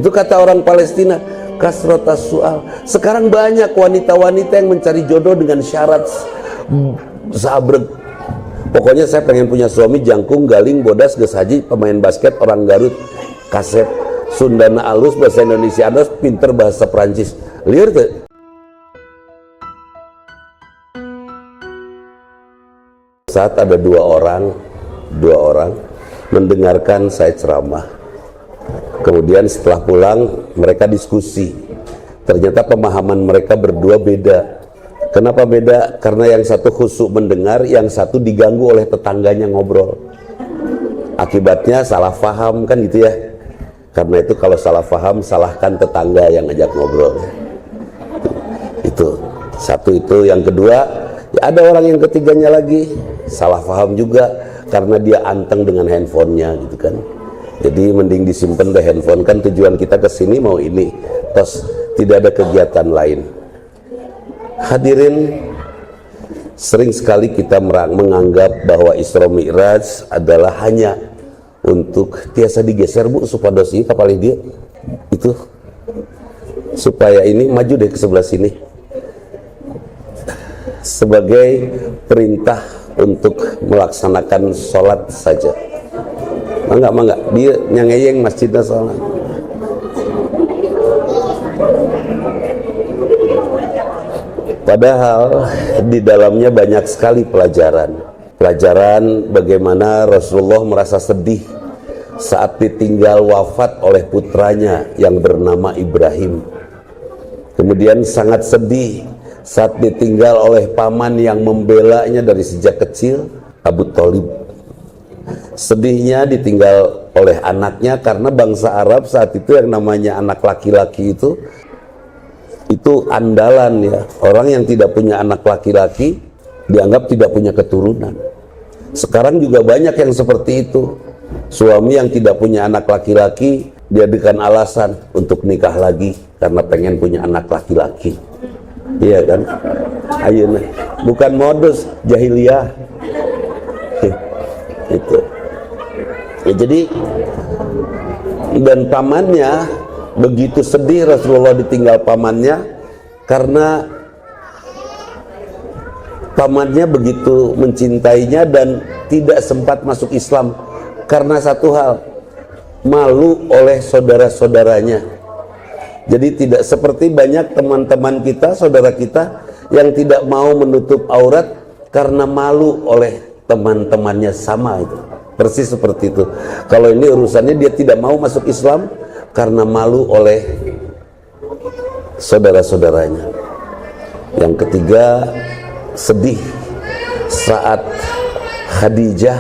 Itu kata orang Palestina, kasrotas soal. Sekarang banyak wanita-wanita yang mencari jodoh dengan syarat sabrek. Pokoknya saya pengen punya suami jangkung, galing, bodas, geus haji, pemain basket, orang Garut, kasep, Sundana alus, bahasa Indonesia alus, pinter bahasa Perancis. Liar tuh. Saat ada dua orang mendengarkan saya ceramah. Kemudian setelah pulang mereka diskusi. Ternyata pemahaman mereka berdua beda. Kenapa beda? Karena yang satu khusyuk mendengar, yang satu diganggu oleh tetangganya ngobrol. Akibatnya salah paham kan gitu ya. Karena itu kalau salah paham, salahkan tetangga yang ngajak ngobrol. Itu satu itu. Yang kedua, ya ada orang yang ketiganya lagi salah paham juga karena dia anteng dengan handphonenya gitu kan. Jadi mending disimpan deh handphone, kan tujuan kita ke sini mau ini, terus tidak ada kegiatan lain. Hadirin, sering sekali kita menganggap bahwa Isra Mi'raj adalah hanya untuk tiasa digeser bu supados ini kapal dia itu supaya ini maju deh ke sebelah sini sebagai perintah untuk melaksanakan sholat saja. Mangga dia nyangeyeng masjidnya soalnya. Padahal di dalamnya banyak sekali pelajaran bagaimana Rasulullah merasa sedih saat ditinggal wafat oleh putranya yang bernama Ibrahim. Kemudian sangat sedih saat ditinggal oleh paman yang membelanya dari sejak kecil, Abu Thalib. Sedihnya ditinggal oleh anaknya karena bangsa Arab saat itu yang namanya anak laki-laki itu andalan ya. Orang yang tidak punya anak laki-laki dianggap tidak punya keturunan. Sekarang juga banyak yang seperti itu. Suami yang tidak punya anak laki-laki dijadikan alasan untuk nikah lagi karena pengen punya anak laki-laki. Iya kan? Ayeuna bukan modus jahiliyah. Itu. Ya, jadi dan pamannya begitu sedih Rasulullah ditinggal pamannya karena pamannya begitu mencintainya dan tidak sempat masuk Islam karena satu hal, malu oleh saudara-saudaranya. Jadi tidak seperti banyak teman-teman kita, saudara kita yang tidak mau menutup aurat karena malu oleh teman-temannya. Sama itu, persis seperti itu. Kalau ini urusannya dia tidak mau masuk Islam karena malu oleh saudara-saudaranya. Yang ketiga, sedih saat Khadijah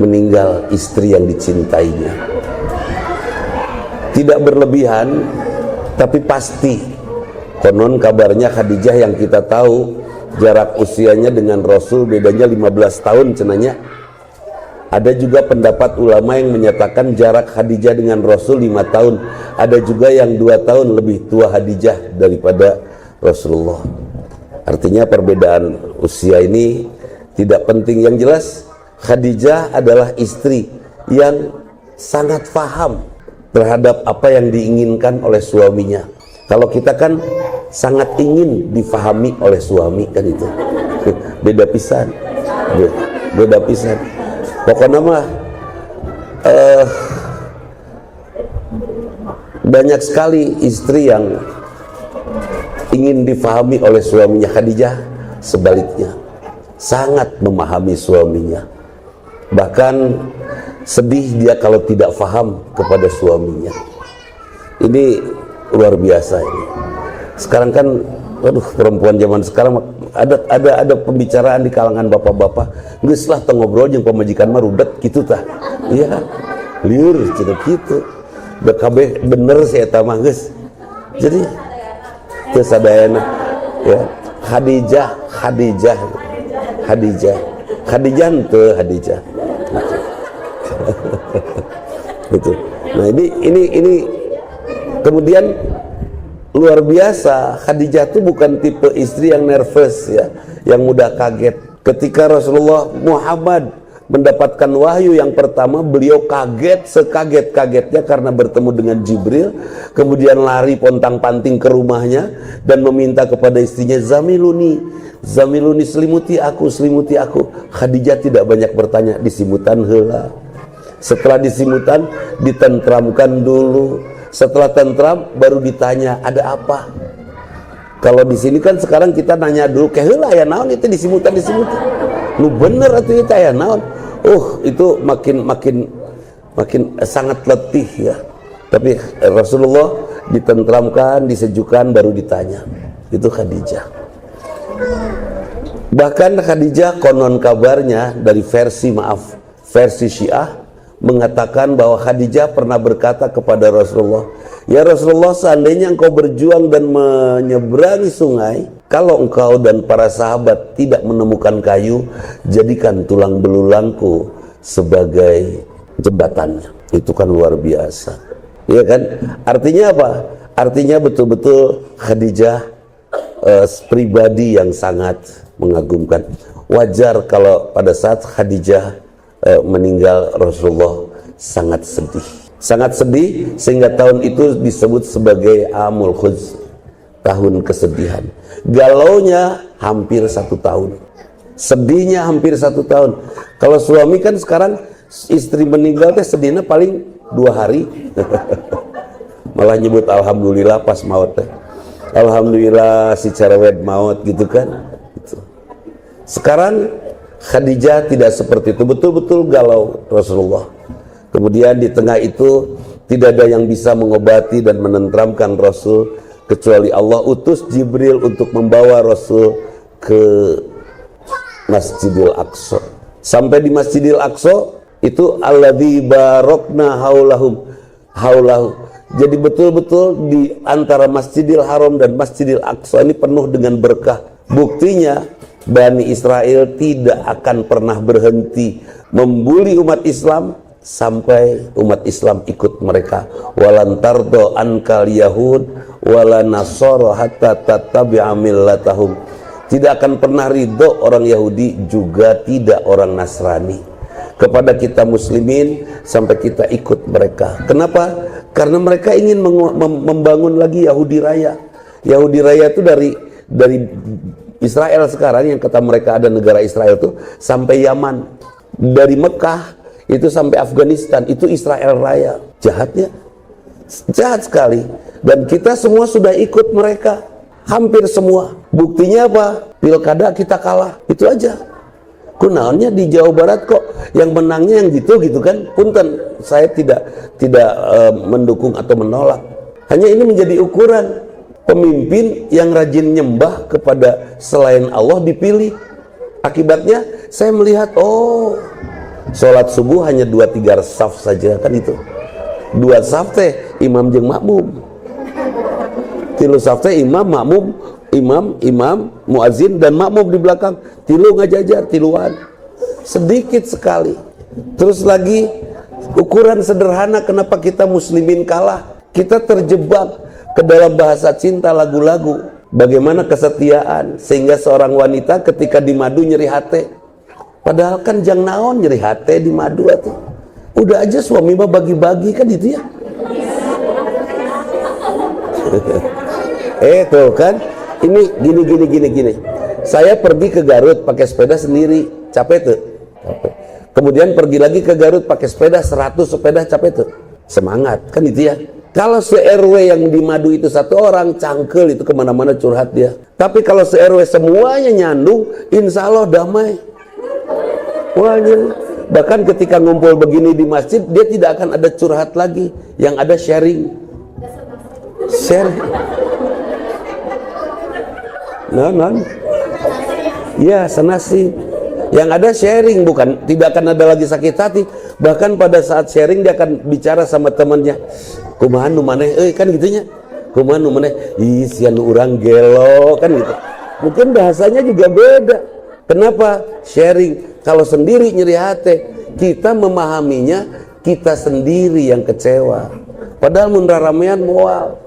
meninggal istri yang dicintainya. Tidak berlebihan, tapi pasti. Konon kabarnya Khadijah yang kita tahu jarak usianya dengan Rasul bedanya 15 tahun cenanya. Ada juga pendapat ulama yang menyatakan jarak Khadijah dengan Rasul 5 tahun. Ada juga yang 2 tahun lebih tua Khadijah daripada Rasulullah. Artinya perbedaan usia ini tidak penting. Yang jelas Khadijah adalah istri yang sangat paham terhadap apa yang diinginkan oleh suaminya. Kalau kita kan sangat ingin difahami oleh suami kan itu. Beda pisan. Beda pisan. Pokoknya mah banyak sekali istri yang ingin difahami oleh suaminya. Khadijah sebaliknya sangat memahami suaminya, bahkan sedih dia kalau tidak paham kepada suaminya. Ini luar biasa ini. Sekarang kan perempuan zaman sekarang ada pembicaraan di kalangan bapak-bapak, geus lah teu ngobrol jeung pamajikan mah rudet kitu tah. Iya, liur cenah kitu. Da kabeh bener si eta mah geus. Jadi teu sadayana ya. Khadijah teu Khadijah. Gitu. Nah, ini kemudian luar biasa. Khadijah itu bukan tipe istri yang nervous ya, yang mudah kaget. Ketika Rasulullah Muhammad mendapatkan wahyu yang pertama, beliau kaget sekaget-kagetnya karena bertemu dengan Jibril, kemudian lari pontang-panting ke rumahnya dan meminta kepada istrinya, zamiluni selimuti aku. Khadijah tidak banyak bertanya, disimutan heula. Setelah disimutan, ditentramkan dulu. Setelah tentram baru ditanya, ada apa? Kalau di sini kan sekarang kita nanya dulu, heula ya naon itu disimutan. Lu bener atuh itu ya naon? Itu makin sangat letih ya. Tapi Rasulullah ditentramkan, disejukkan, baru ditanya. Itu Khadijah. Bahkan Khadijah konon kabarnya dari versi Syiah mengatakan bahwa Khadijah pernah berkata kepada Rasulullah, ya Rasulullah, seandainya engkau berjuang dan menyeberangi sungai, kalau engkau dan para sahabat tidak menemukan kayu, jadikan tulang belulangku sebagai jembatannya. Itu kan luar biasa, ya kan? Artinya apa? Artinya betul-betul Khadijah pribadi yang sangat mengagumkan. Wajar kalau pada saat Khadijah meninggal, Rasulullah sangat sedih, sehingga tahun itu disebut sebagai Amul Khuz, tahun kesedihan. Galaunya hampir 1 tahun, sedihnya hampir 1 tahun. Kalau suami kan sekarang istri meninggal teh sedihnya paling 2 hari malah nyebut alhamdulillah pas maut teh, alhamdulillah si cerewet maut gitu kan. Sekarang Khadijah tidak seperti itu, betul-betul galau Rasulullah. Kemudian di tengah itu tidak ada yang bisa mengobati dan menenteramkan Rasul kecuali Allah utus Jibril untuk membawa Rasul ke Masjidil Aqsa. Sampai di Masjidil Aqsa itu alladzi barokna haulahu. Jadi betul-betul di antara Masjidil Haram dan Masjidil Aqsa ini penuh dengan berkah. Buktinya Bani Israel tidak akan pernah berhenti membuli umat Islam sampai umat Islam ikut mereka. Walan tardo ankal yahud wala nasara hatta tattabi'a millatahum. Tidak akan pernah ridho orang Yahudi, juga tidak orang Nasrani kepada kita muslimin sampai kita ikut mereka. Kenapa? Karena mereka ingin membangun lagi Yahudi Raya. Yahudi Raya itu dari Israel sekarang, yang kata mereka ada negara Israel itu sampai Yaman, dari Mekah itu sampai Afghanistan, itu Israel Raya. Jahatnya, jahat sekali. Dan kita semua sudah ikut mereka, hampir semua. Buktinya apa? Pilkada kita kalah, itu aja. Kunaonnya di Jawa Barat kok yang menangnya yang gitu kan? Punten, saya tidak mendukung atau menolak. Hanya ini menjadi ukuran. Pemimpin yang rajin nyembah kepada selain Allah dipilih. Akibatnya saya melihat, sholat subuh hanya 2-3 saf saja kan itu. 2 saf teh imam jeung makmum. 3 saf teh imam, makmum, imam, muazin dan makmum di belakang. 3 ngajajar, 3-an. Sedikit sekali. Terus lagi ukuran sederhana kenapa kita muslimin kalah. Kita terjebak ke dalam bahasa cinta lagu-lagu, bagaimana kesetiaan, sehingga seorang wanita ketika di madu nyeri hati, padahal kan jang naon nyeri hati di madu itu, udah aja suami mah bagi-bagi kan itu ya. Tuh kan, ini gini. Saya pergi ke Garut pakai sepeda sendiri, capek tuh. Kemudian pergi lagi ke Garut pakai sepeda 100 sepeda, capek tuh. Semangat kan itu ya. Kalau se-RW yang di madu itu 1 orang, cangkel itu kemana-mana curhat dia. Tapi kalau se-RW semuanya nyandung, insya Allah damai. Bahkan ketika ngumpul begini di masjid, dia tidak akan ada curhat lagi. Yang ada sharing. Ya, senasib. Yang ada sharing, bukan, tidak akan ada lagi sakit hati. Bahkan pada saat sharing dia akan bicara sama temannya, kumaha nu maneh kan gitunya, kumaha nu maneh ih sian urang gelo kan gitu. Mungkin bahasanya juga beda. Kenapa? Sharing. Kalau sendiri nyeri hati, kita memahaminya kita sendiri yang kecewa. Padahal mun ramean moal.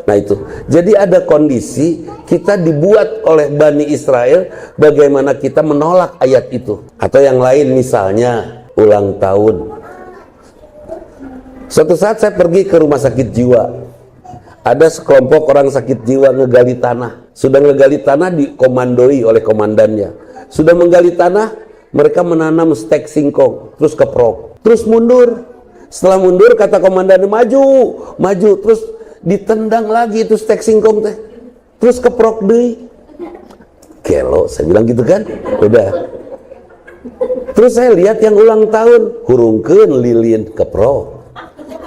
Nah itu, jadi ada kondisi kita dibuat oleh Bani Israel bagaimana kita menolak ayat itu. Atau yang lain misalnya ulang tahun. Suatu saat saya pergi ke rumah sakit jiwa. Ada sekelompok orang sakit jiwa ngegali tanah. Sudah ngegali tanah dikomandoi oleh komandannya. Sudah menggali tanah, mereka menanam stek singkong, terus keprok, terus mundur. Setelah mundur kata komandannya maju, maju, terus ditendang lagi itu stek singkong teh, terus keprok deui. Gelo, saya bilang gitu kan, udah. Terus saya lihat yang ulang tahun, hurungkeun lilin keprok,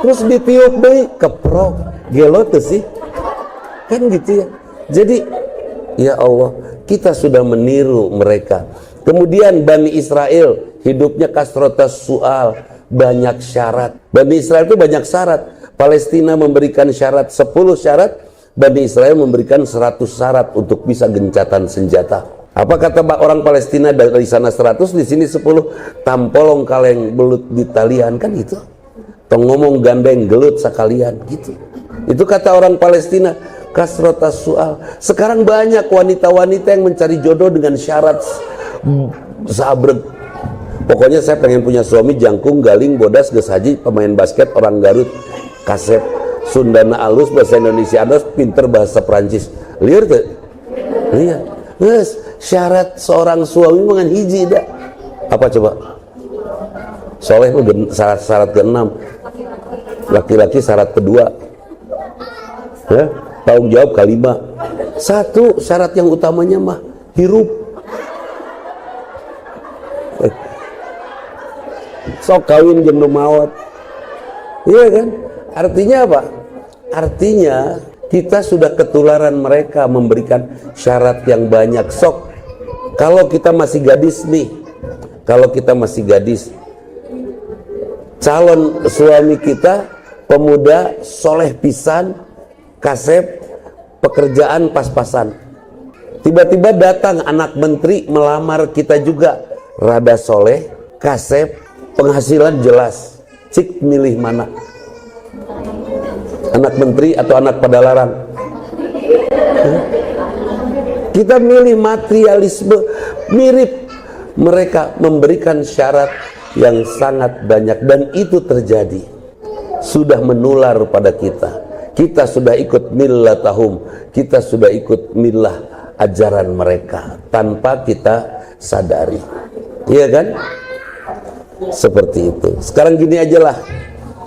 terus ditiup deui keprok. Gelo tuh sih, kan gitu ya. Jadi ya Allah, kita sudah meniru mereka. Kemudian Bani Israel hidupnya kasrotas su'al, banyak syarat. Bani Israel itu banyak syarat. Palestina memberikan syarat 10 syarat, Bani Israel memberikan 100 syarat untuk bisa gencatan senjata. Apa kata orang Palestina dari sana 100, di sini 10, tampolong kaleng belut di talian, kan gitu. Tong ngomong gandeng gelut sekalian, gitu. Itu kata orang Palestina, kasrotas su'al. Sekarang banyak wanita-wanita yang mencari jodoh dengan syarat sabreg. Pokoknya saya pengen punya suami jangkung, galing, bodas, geus haji, pemain basket, orang Garut, kasep, Sundana alus, bahasa Indonesia alus, pinter bahasa Perancis. Liar tuh? Liar. Guys, syarat seorang suami mengan hiji dah. Apa coba? Soleh syarat ke-6. Laki-laki syarat kedua. Ya, tanggung jawab ke-5. 1 syarat yang utamanya mah hirup. Sok kawin jeung nu maot. Iya kan? Artinya apa? Artinya kita sudah ketularan mereka memberikan syarat yang banyak. Sok, kalau kita masih gadis nih, kalau kita masih gadis, calon suami kita pemuda soleh pisan, kasep, pekerjaan pas-pasan. Tiba-tiba datang anak menteri melamar kita juga, rada soleh, kasep, penghasilan jelas. Cik milih mana? Anak menteri atau anak padalarang? Kita milih materialisme. Mirip. Mereka memberikan syarat yang sangat banyak, dan itu terjadi, sudah menular pada kita. Kita sudah ikut millatahum, kita sudah ikut millah ajaran mereka tanpa kita sadari. Iya kan? Seperti itu. Sekarang gini aja lah,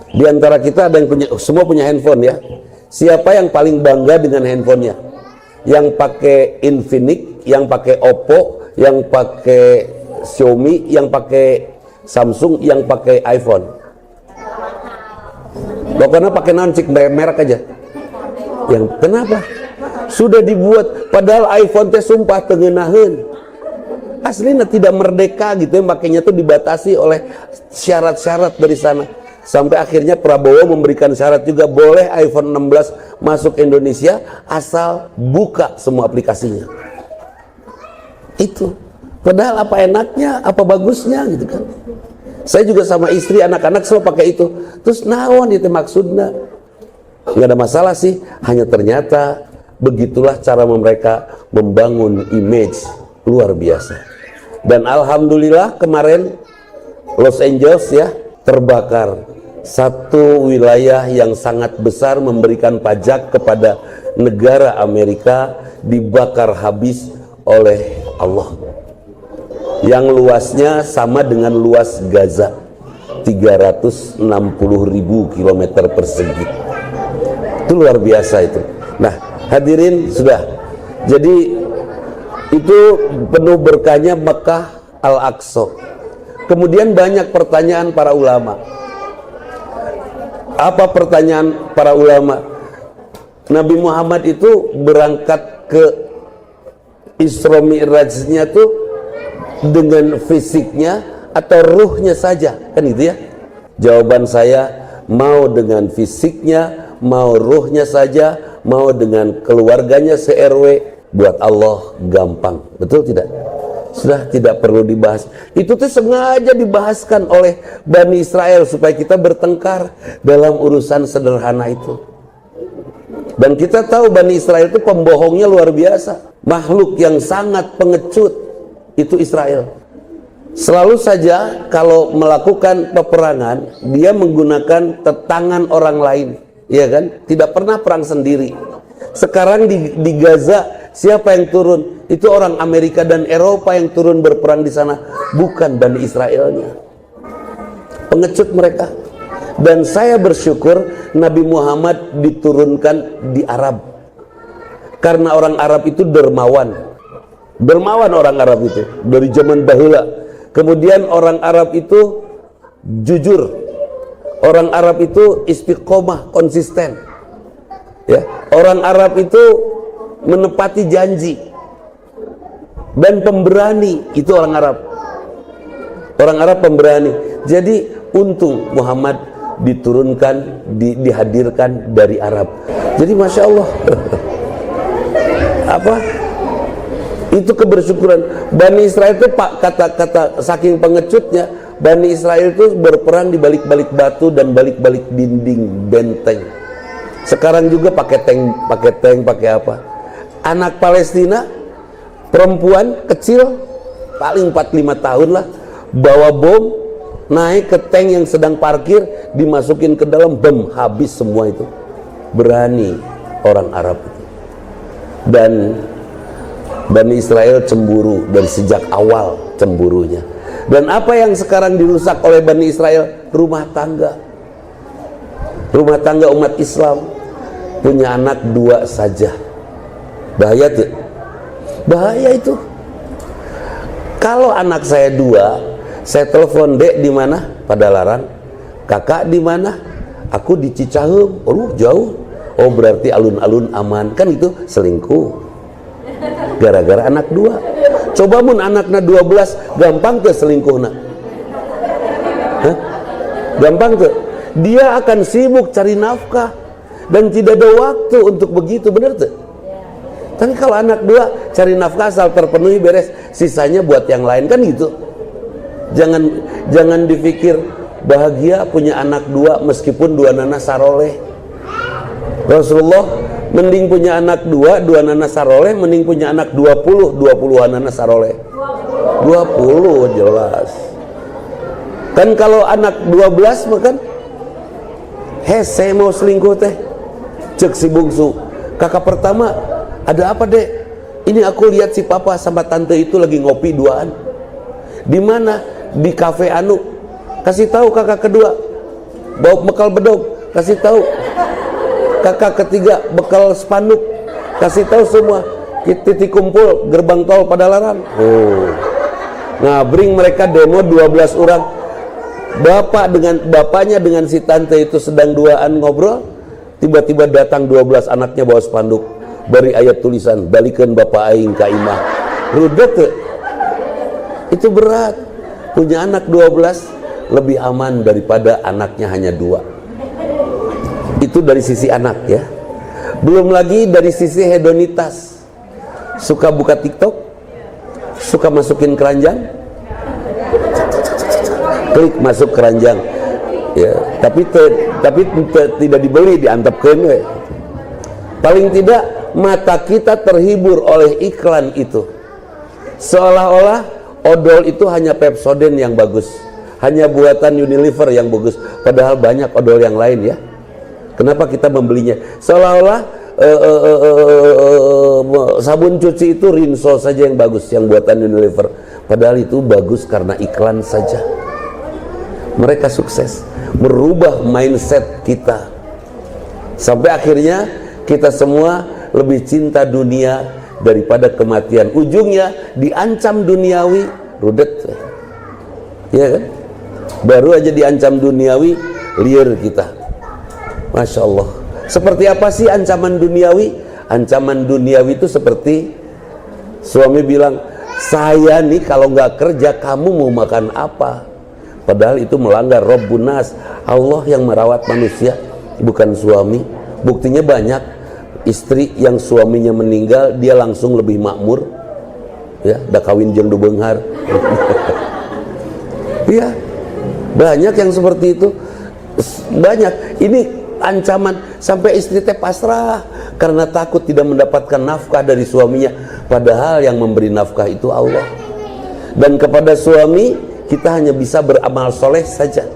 di antara kita ada yang punya, semua punya handphone ya. Siapa yang paling bangga dengan handphonenya? Yang pakai Infinix, yang pakai Oppo, yang pakai Xiaomi, yang pakai Samsung, yang pakai iPhone. Pokoknya pakai nancik merek aja. Yang kenapa? Sudah dibuat, padahal iPhone teh sumpah tengenaheun. Aslinya tidak merdeka gitu ya, makanya tuh dibatasi oleh syarat-syarat dari sana. Sampai akhirnya Prabowo memberikan syarat juga, boleh iPhone 16 masuk Indonesia asal buka semua aplikasinya. Itu. Padahal apa enaknya, apa bagusnya gitu kan. Saya juga sama istri, anak-anak semua pakai itu. Terus naon itu maksudnya? Nggak ada masalah sih, hanya ternyata begitulah cara mereka membangun image luar biasa. Dan alhamdulillah kemarin Los Angeles ya terbakar. Satu wilayah yang sangat besar memberikan pajak kepada negara Amerika dibakar habis oleh Allah. Yang luasnya sama dengan luas Gaza, 360.000 km persegi. Itu luar biasa itu. Nah, hadirin sudah. Jadi itu penuh berkahnya Mekah Al-Aqsa. Kemudian banyak pertanyaan para ulama. Apa pertanyaan para ulama? Nabi Muhammad itu berangkat ke Isra Mi'rajnya tuh dengan fisiknya atau ruhnya saja, kan gitu ya? Jawaban saya, mau dengan fisiknya, mau ruhnya saja, mau dengan keluarganya se-RW, buat Allah gampang. Betul tidak? Sudah tidak perlu dibahas. Itu tuh sengaja dibahaskan oleh Bani Israel supaya kita bertengkar dalam urusan sederhana itu. Dan kita tahu Bani Israel itu pembohongnya luar biasa. Makhluk yang sangat pengecut itu Israel. Selalu saja kalau melakukan peperangan, dia menggunakan tangan orang lain, ya kan? Tidak pernah perang sendiri. Sekarang di Gaza, siapa yang turun? Itu orang Amerika dan Eropa yang turun berperang di sana, bukan Bani Israelnya. Pengecut mereka. Dan saya bersyukur Nabi Muhammad diturunkan di Arab, karena orang Arab itu dermawan. Dermawan orang Arab itu dari zaman bahula. Kemudian orang Arab itu jujur. Orang Arab itu istiqomah, konsisten. Ya, orang Arab itu menepati janji dan pemberani. Itu orang Arab. Orang Arab pemberani. Jadi untung Muhammad diturunkan, dihadirkan dari Arab. Jadi Masya Allah. Apa? Itu kebersyukuran. Bani Israel itu kata saking pengecutnya, Bani Israel itu berperang di balik-balik batu dan balik-balik dinding benteng. Sekarang juga pakai tank, pakai apa? Anak Palestina, perempuan kecil, paling 4-5 tahun lah, bawa bom, naik ke tank yang sedang parkir, dimasukin ke dalam, bom, habis semua itu. Berani orang Arab itu. Dan Bani Israel cemburu dari sejak awal, cemburunya. Dan apa yang sekarang dirusak oleh Bani Israel? Rumah tangga. Rumah tangga umat Islam punya anak 2 saja. Bahaya tuh. Bahaya itu. Kalau anak saya 2, saya telepon, "Dek di mana?" Pada larang. "Kakak di mana?" "Aku di Cicaheum." "Oh, jauh." "Oh, berarti alun-alun aman." Kan itu selingkuh. Gara-gara anak 2. Coba mun anaknya 12, gampang ke selingkuh nak. Gampang tuh. Dia akan sibuk cari nafkah dan tidak ada waktu untuk begitu, bener tuh. Tapi kalau anak 2 cari nafkah asal terpenuhi beres, sisanya buat yang lain, kan gitu. Jangan dipikir bahagia punya anak 2 meskipun 2 nana saroleh. Rasulullah mending punya anak 2 nana saroleh, mending punya anak 20 nana saroleh. 20 jelas. Kan kalau anak 12 makan, saya mau selingkuh teh. Cek si bungsu, "Kakak pertama, ada apa dek?" "Ini aku lihat si papa sama tante itu lagi ngopi duaan." "Di mana?" "Di kafe anu." "Kasih tahu kakak kedua, bawa bekal bedog." "Kasih tahu." Kakak ketiga bekal spanduk. Kasih tahu semua. Titik kumpul gerbang tol Padalarang. Ngabring mereka demo 12 orang. Bapaknya dengan si tante itu sedang duaan ngobrol, tiba-tiba datang 12 anaknya bawa spanduk, bari ayat tulisan, "Balikan bapak aing ka imah." Rudet tuh. Itu berat. Punya anak 12 lebih aman daripada anaknya hanya 2. Itu dari sisi anak ya. Belum lagi dari sisi hedonitas. Suka buka TikTok, suka masukin keranjang, klik masuk keranjang ya, tapi tidak dibeli, diantepkeun we. Paling tidak mata kita terhibur oleh iklan itu. Seolah-olah odol itu hanya Pepsodent yang bagus, hanya buatan Unilever yang bagus, padahal banyak odol yang lain ya. Kenapa kita membelinya? Seolah-olah sabun cuci itu Rinso saja yang bagus, yang buatan Unilever. Padahal itu bagus karena iklan saja. Mereka sukses merubah mindset kita, sampai akhirnya kita semua lebih cinta dunia daripada kematian. Ujungnya diancam duniawi, rudet. Ya kan? Baru aja diancam duniawi, liar kita. Masya Allah. Seperti apa sih ancaman duniawi? Ancaman duniawi itu seperti suami bilang, "Saya nih kalau nggak kerja, kamu mau makan apa?" Padahal itu melanggar Rabbun Nas, Allah yang merawat manusia, bukan suami. Buktinya banyak istri yang suaminya meninggal, dia langsung lebih makmur. Ya, da kawin jeung du beunghar. Iya, banyak yang seperti itu. Banyak. Ini ancaman sampai istri teh pasrah karena takut tidak mendapatkan nafkah dari suaminya, padahal yang memberi nafkah itu Allah. Dan kepada suami kita hanya bisa beramal soleh saja.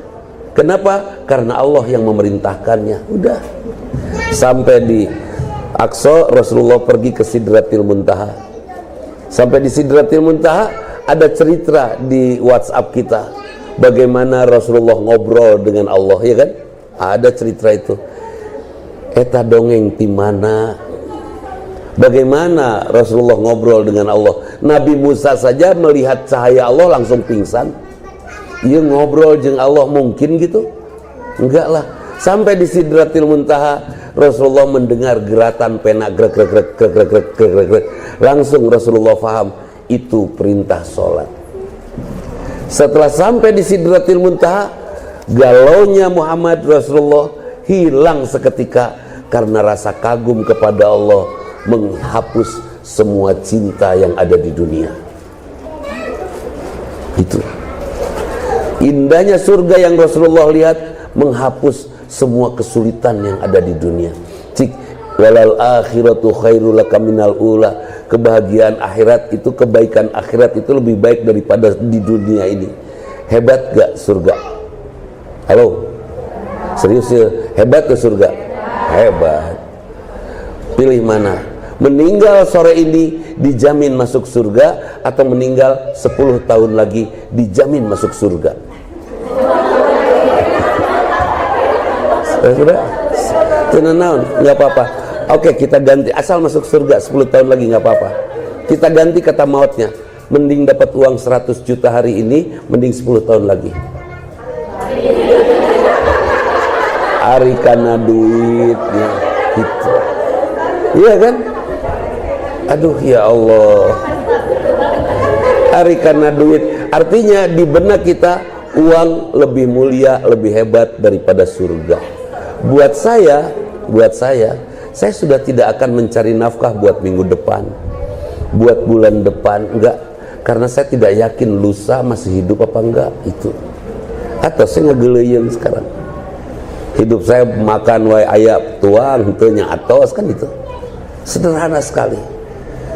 Kenapa? Karena Allah yang memerintahkannya. Udah. Sampai di Aqsa, Rasulullah pergi ke Sidratil Muntaha. Sampai di Sidratil Muntaha ada cerita di WhatsApp kita, bagaimana Rasulullah ngobrol dengan Allah, ya kan? Ada cerita itu. Eta dongeng timana, bagaimana Rasulullah ngobrol dengan Allah. Nabi Musa saja melihat cahaya Allah langsung pingsan. Iya ngobrol jeung Allah mungkin gitu? Enggak lah. Sampai di Sidratil Muntaha Rasulullah mendengar geratan pena grek grek grek grek grek grek grek grek. Langsung Rasulullah faham itu perintah sholat. Setelah sampai di Sidratil Muntaha, galaunya Muhammad Rasulullah hilang seketika karena rasa kagum kepada Allah menghapus semua cinta yang ada di dunia. Itu indahnya surga yang Rasulullah lihat, menghapus semua kesulitan yang ada di dunia. Cik walal akhiratu khairul laka minal ula. Kebahagiaan akhirat itu, kebaikan akhirat itu lebih baik daripada di dunia ini. Hebat gak surga? Halo? Serius ya? Hebat ke surga? Hebat. Pilih mana? Meninggal sore ini dijamin masuk surga, atau meninggal 10 tahun lagi dijamin masuk surga? Sudah? Tenang, nggak apa-apa. Oke, kita ganti, asal masuk surga 10 tahun lagi nggak apa-apa. Kita ganti kata mautnya, mending dapat uang 100 juta hari ini, mending 10 tahun lagi. Hari karena duitnya gitu. Iya kan? Aduh ya Allah. Hari karena duit, artinya di benak kita uang lebih mulia, lebih hebat daripada surga. Buat saya sudah tidak akan mencari nafkah buat minggu depan, buat bulan depan, enggak, karena saya tidak yakin lusa masih hidup apa enggak itu. Atau saya ngegeleyen sekarang. Hidup saya makan wae aya tuang teunya atos kan itu. Sederhana sekali.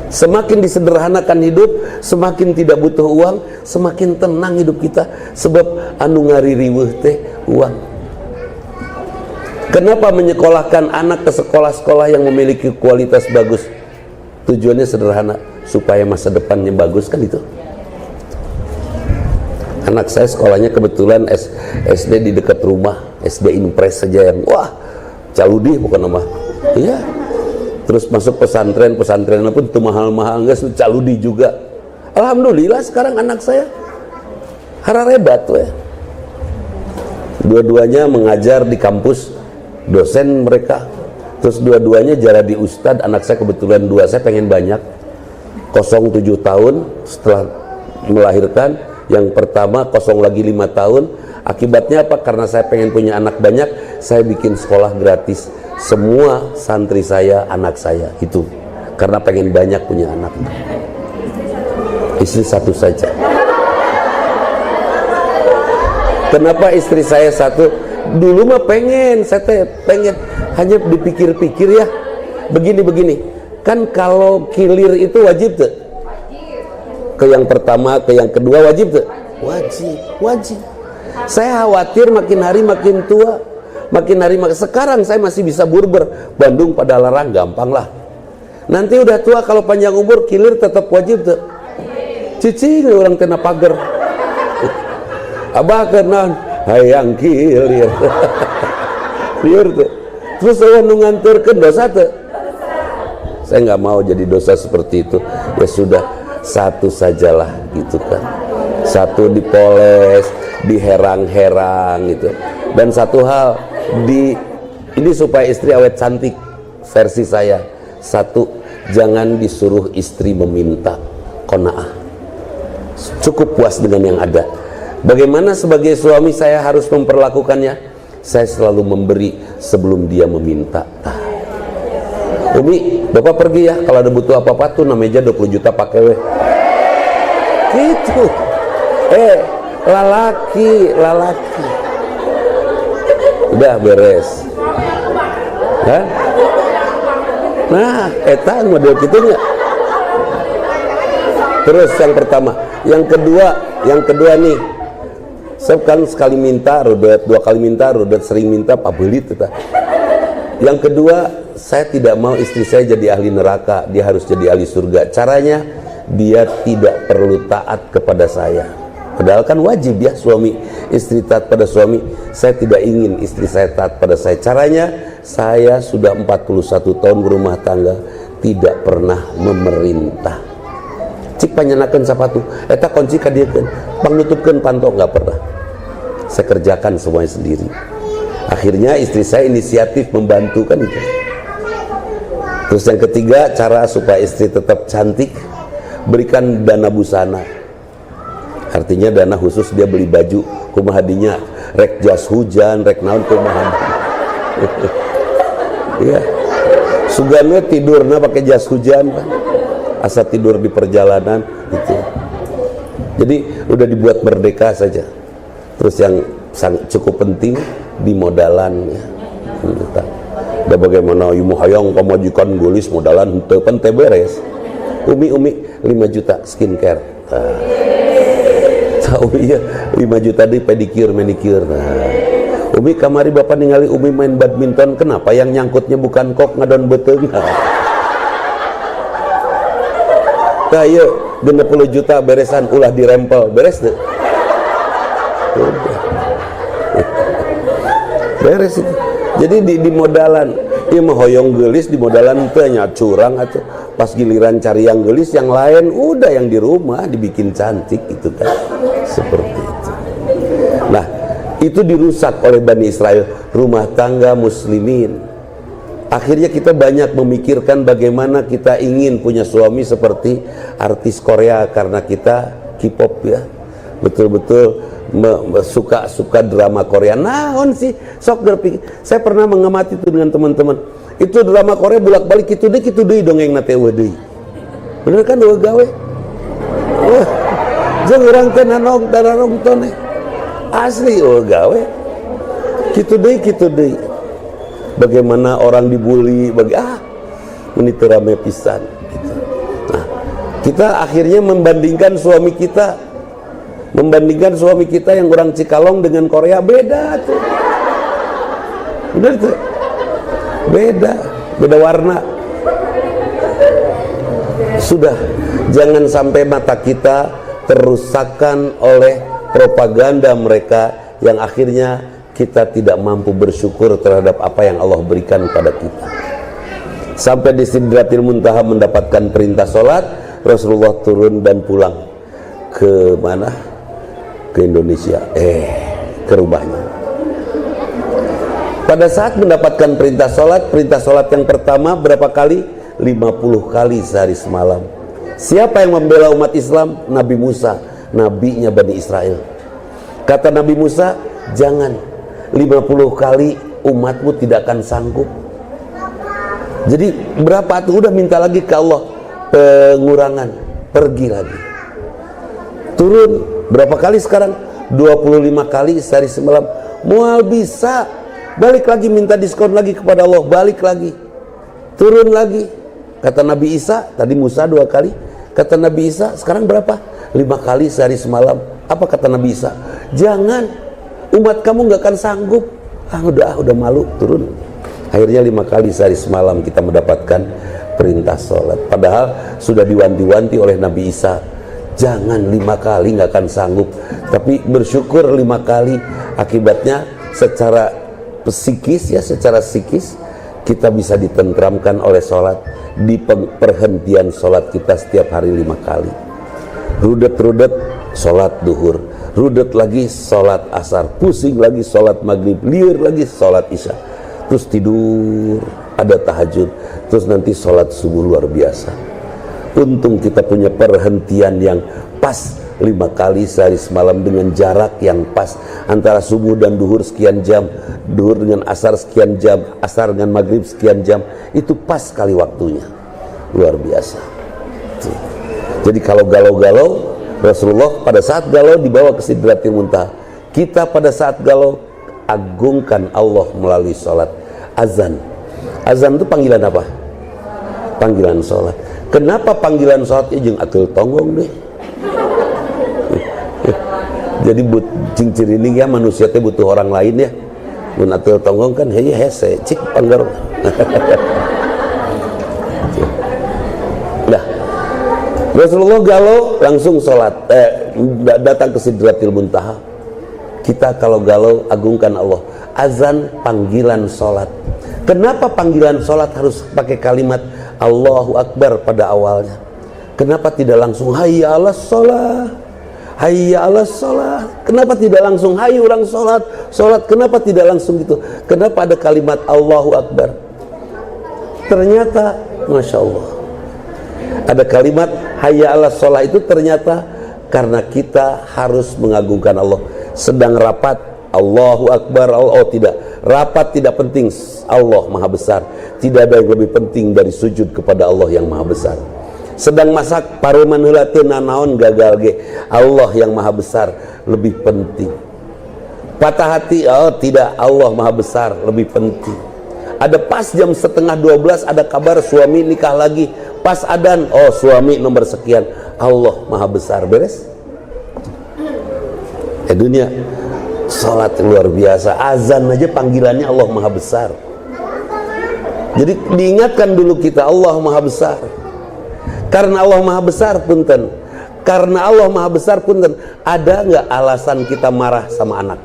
Semakin disederhanakan hidup, semakin tidak butuh uang, semakin tenang hidup kita, sebab anu ngaririweuh teh uang. Kenapa menyekolahkan anak ke sekolah-sekolah yang memiliki kualitas bagus? Tujuannya sederhana, supaya masa depannya bagus kan itu. Anak saya sekolahnya kebetulan SD di dekat rumah, SD Impres saja yang wah caludi bukan nama. Iya. Terus masuk pesantren pun itu mahal-mahal, enggak caludi juga. Alhamdulillah sekarang anak saya hararebat ya. Dua-duanya mengajar di kampus, dosen mereka. Terus dua-duanya jadi ustad. Anak saya kebetulan dua, saya pengen banyak. 07 tahun setelah melahirkan, yang pertama 0 lagi 5 tahun. Akibatnya apa? Karena saya pengen punya anak banyak, saya bikin sekolah gratis. Semua santri saya, anak saya itu, karena pengen banyak punya anak. Istri satu saja. Kenapa istri saya satu? Dulu mah pengen, saya pengen, hanya dipikir-pikir ya, begini kan kalau kilir itu wajib tuh, ke yang pertama ke yang kedua wajib tuh, wajib. Saya khawatir makin hari makin tua, sekarang saya masih bisa burber, Bandung pada larang gampang lah, nanti udah tua kalau panjang umur kilir tetap wajib tuh. Cici orang kena pagar abah kenan hayang kilir liur tuh. Terus saya nunganturkan dosa tuh, saya nggak mau jadi dosa seperti itu. Ya sudah, satu sajalah gitu kan, satu dipoles, diherang-herang gitu. Dan satu hal ini supaya istri awet cantik, versi saya, satu, jangan disuruh istri meminta, qanaah, cukup puas dengan yang ada. Bagaimana sebagai suami saya harus memperlakukannya? Saya selalu memberi sebelum dia meminta. Umi, bapak pergi ya, kalau ada butuh apa-apa tuh meja 20 juta pakai weh gitu. Lalaki udah beres. Hah? Nah, eta model kitunya. Terus yang pertama, yang kedua nih. Saya kan sekali minta rudet, dua kali minta rudet, sering minta pabelit eta. Yang kedua, saya tidak mau istri saya jadi ahli neraka, dia harus jadi ahli surga. Caranya, dia tidak perlu taat kepada saya. Padahal kan wajib ya suami istri taat pada suami. Saya tidak ingin istri saya taat pada saya. Caranya, saya sudah 41 tahun berumah tangga, tidak pernah memerintah. Cik panyenakeun sapatu, eta kunci ka dieu keun, pangnutupkeun pantok, nggak pernah. Saya kerjakan semuanya sendiri. Akhirnya istri saya inisiatif membantu kan itu. Terus yang ketiga, cara supaya istri tetap cantik, berikan dana busana. Artinya dana khusus dia beli baju kumahadinya, rek jas hujan, rek naon kumahadi. Iya. Sugana tidurna pakai jas hujan kan. Asa tidur di perjalanan gitu. Jadi udah dibuat merdeka saja. Terus yang cukup penting di modalan ya. Da bagaimana ieu hayang pamajikan geulis modalan henteu pan teh beres. Umi 5 juta skincare. Tahu iya 5 juta deui pedicure manicure. Umi kamari bapak ningali Umi main badminton, kenapa yang nyangkutnya bukan kok ngadon beteung? Nah yuk 60 juta beresan ulah dirempel, beres deh. Beres itu. Jadi di modalan ieu mah hoyong geulis di modalan teh nya curang atuh. Pas giliran cari yang geulis yang lain udah yang di rumah dibikin cantik itu kan. Seperti itu. Nah, itu dirusak oleh Bani Israel, rumah tangga muslimin. Akhirnya kita banyak memikirkan bagaimana kita ingin punya suami seperti artis Korea karena kita K-pop ya. Betul-betul suka drama Korea. Naon sih sok berpikir. Saya pernah mengamati itu dengan teman-teman. Itu drama Korea bolak-balik kitu deui dongengna teh eueuh deui. Bener kan eueuh gawe? Wah. Jeung urang teh nonton asli eueuh gawe. Kitu deui. Bagaimana orang dibully, ini terame pisan gitu. Nah, kita akhirnya membandingkan suami kita yang orang Cikalong dengan Korea, beda tuh. Bener tuh, beda warna. Sudah, jangan sampai mata kita terusakkan oleh propaganda mereka yang akhirnya kita tidak mampu bersyukur terhadap apa yang Allah berikan pada kita. Sampai di Sidratil Muntaha mendapatkan perintah sholat, Rasulullah turun dan pulang ke mana? Ke Indonesia. Ke rumahnya. Pada saat mendapatkan perintah sholat yang pertama berapa kali? 50 kali sehari semalam. Siapa yang membela umat Islam? Nabi Musa, nabinya Bani Israel. Kata Nabi Musa, jangan 50 kali umatmu tidak akan sanggup. Jadi berapa tuh udah minta lagi ke Allah pengurangan, pergi lagi. Turun berapa kali sekarang? 25 kali sehari semalam. Mual bisa balik lagi minta diskon lagi kepada Allah, balik lagi. Turun lagi. Kata Nabi Isa, tadi Musa 2 kali. Kata Nabi Isa, sekarang berapa? 5 kali sehari semalam. Apa kata Nabi Isa? Jangan, umat kamu nggak akan sanggup. Udah malu, turun. Akhirnya 5 kali sehari semalam kita mendapatkan perintah sholat. Padahal sudah diwanti-wanti oleh Nabi Isa, jangan 5 kali nggak akan sanggup. Tapi bersyukur 5 kali. Akibatnya secara psikis kita bisa ditentramkan oleh sholat. Di perhentian sholat kita setiap hari 5 kali. Rudet sholat duhur, rudet lagi sholat asar, pusing lagi sholat maghrib, liur lagi sholat isya, terus tidur, ada tahajud, terus nanti sholat subuh. Luar biasa. Untung kita punya perhentian yang pas 5 kali sehari semalam dengan jarak yang pas antara subuh dan duhur sekian jam, duhur dengan asar sekian jam, asar dengan maghrib sekian jam. Itu pas sekali waktunya. Luar biasa. Jadi kalau galau-galau, Rasulullah pada saat galau dibawa ke Sidratil Muntaha. Kita pada saat galau agungkan Allah melalui sholat azan. Azan itu panggilan apa? Panggilan sholat. Kenapa panggilan sholat jeung atul tonggong deh? Jadi cing cirining ya, manusia teh butuh orang lain ya. Mun atul tonggong kan heuh hese cik panggar. Nah, Rasulullah galau langsung sholat, datang ke Sidratil Muntaha. Kita kalau galau agungkan Allah. Azan panggilan sholat. Kenapa panggilan sholat harus pakai kalimat Allahu Akbar pada awalnya? Kenapa tidak langsung hayya 'alas sholat, hayya 'alas sholat? Kenapa tidak langsung hayu orang sholat, sholat? Kenapa tidak langsung gitu? Kenapa ada kalimat Allahu Akbar? Ternyata Masya Allah, ada kalimat hayya 'alas sholat itu ternyata karena kita harus mengagungkan Allah. Sedang rapat Allahu Akbar, oh tidak, rapat tidak penting, Allah Maha Besar. Tidak ada yang lebih penting dari sujud kepada Allah yang Maha Besar. Sedang masak paruman heula teu nanaon gagal ge, Allah yang Maha Besar lebih penting. Patah hati, oh tidak, Allah Maha Besar lebih penting. Ada pas jam 11:30 ada kabar suami nikah lagi, pas adzan, oh suami nomor sekian, Allah Maha Besar. Beres? Dunia sholat luar biasa, azan aja panggilannya Allah Maha Besar. Jadi diingatkan dulu kita Allah Maha Besar. Karena Allah Maha Besar punten, karena Allah Maha Besar punten, ada nggak alasan kita marah sama anak?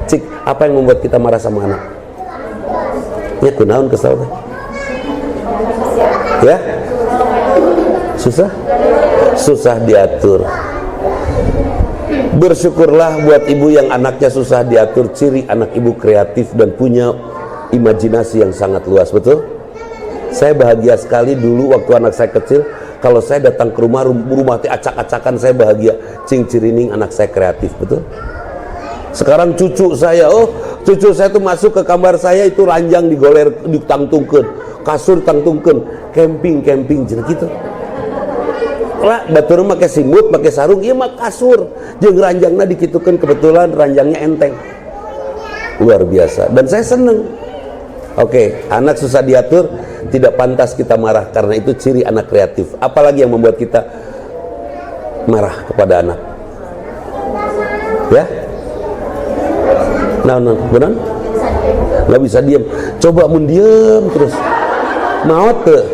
Cik, apa yang membuat kita marah sama anak? Ya kunaon kesal teh? Ya? Susah? Susah diatur. Bersyukurlah buat ibu yang anaknya susah diatur. Ciri anak ibu kreatif dan punya imajinasi yang sangat luas. Betul? Saya bahagia sekali dulu waktu anak saya kecil, kalau saya datang ke rumah teh acak-acakan, saya bahagia. Cing cirining anak saya kreatif. Betul? Sekarang cucu saya, oh cucu saya tuh masuk ke kamar saya itu ranjang digoler, ditangtungkeun, kasur tangtungkeun, camping jenah gitu. Lah batur make simut, make sarung, ieu mah kasur. Jeung ranjangna dikitukeun, kebetulan ranjangnya enteng. Luar biasa dan saya seneng. Oke, anak susah diatur, tidak pantas kita marah karena itu ciri anak kreatif. Apalagi yang membuat kita marah kepada anak? Ya? Nah, benar? Nggak bisa diam. Coba mun diam terus. Maot teu?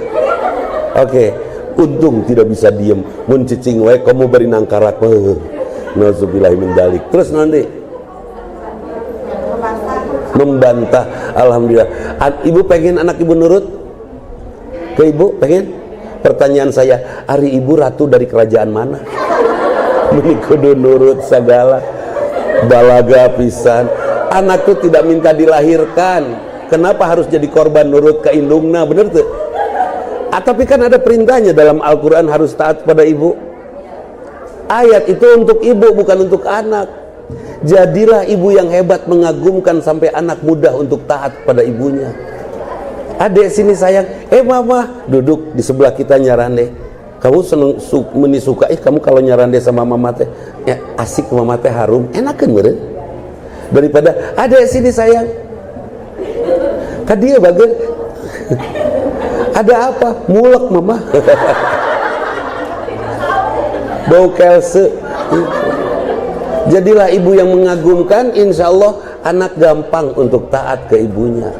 Oke. Untung tidak bisa diem, mun cicing wae kamu beri nangkarak, nauzubillahi min dzalik. Terus nanti membantah. Alhamdulillah. Ibu pengen anak ibu nurut ke ibu? Pengen? Pertanyaan saya, hari ibu ratu dari kerajaan mana? Meni kudu nurut segala. Balaga pisan. Anak tuh tidak minta dilahirkan, kenapa harus jadi korban nurut ke indungna? Bener tuh? Tapi kan ada perintahnya dalam Al-Quran harus taat pada ibu. Ayat itu untuk ibu, bukan untuk anak. Jadilah ibu yang hebat, mengagumkan sampai anak mudah untuk taat pada ibunya. Adek sini sayang, mama duduk di sebelah kita nyarande. Kamu seneng menisuka, kamu kalau nyarande sama mama teh, ya asik mama teh harum, enakan meureun. Daripada adek sini sayang, kadia bageun. Ada apa? Mulek mama. Bau kelse. Jadilah ibu yang mengagumkan, insya Allah anak gampang untuk taat ke ibunya.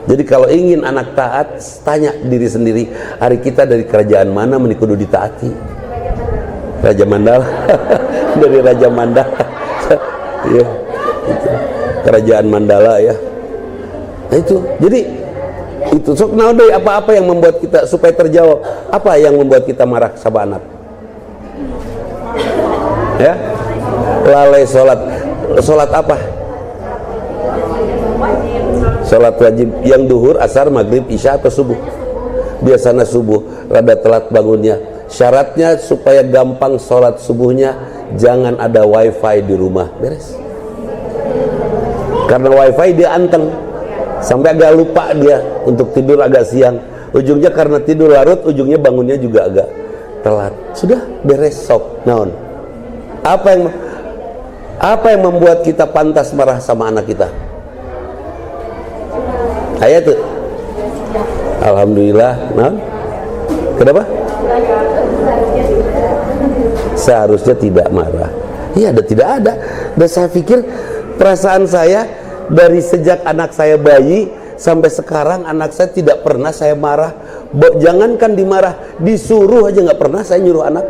Jadi kalau ingin anak taat, tanya diri sendiri, hari kita dari kerajaan mana menikudu ditaati? Raja Mandala. Dari Raja Mandala. Ya, itu. Kerajaan Mandala ya. Nah itu. Jadi itu sok naodai apa-apa yang membuat kita supaya terjawab, apa yang membuat kita marah sama anak? Ya, lalai sholat. Sholat apa? Sholat wajib yang duhur, asar, maghrib, isya atau subuh? Biasanya subuh, rada telat bangunnya. Syaratnya supaya gampang sholat subuhnya, jangan ada wifi di rumah. Beres. Karena wifi dia anteng, sampai agak lupa dia untuk tidur agak siang. Ujungnya karena tidur larut, ujungnya bangunnya juga agak telat. Sudah beres sok. Naon? Apa yang membuat kita pantas marah sama anak kita? Ayat tuh. Alhamdulillah. Nah, kenapa? Seharusnya tidak marah. Iya, tidak ada. Dan saya pikir perasaan saya dari sejak anak saya bayi sampai sekarang anak saya tidak pernah saya marah. Jangankan dimarah, disuruh aja nggak pernah saya nyuruh anak.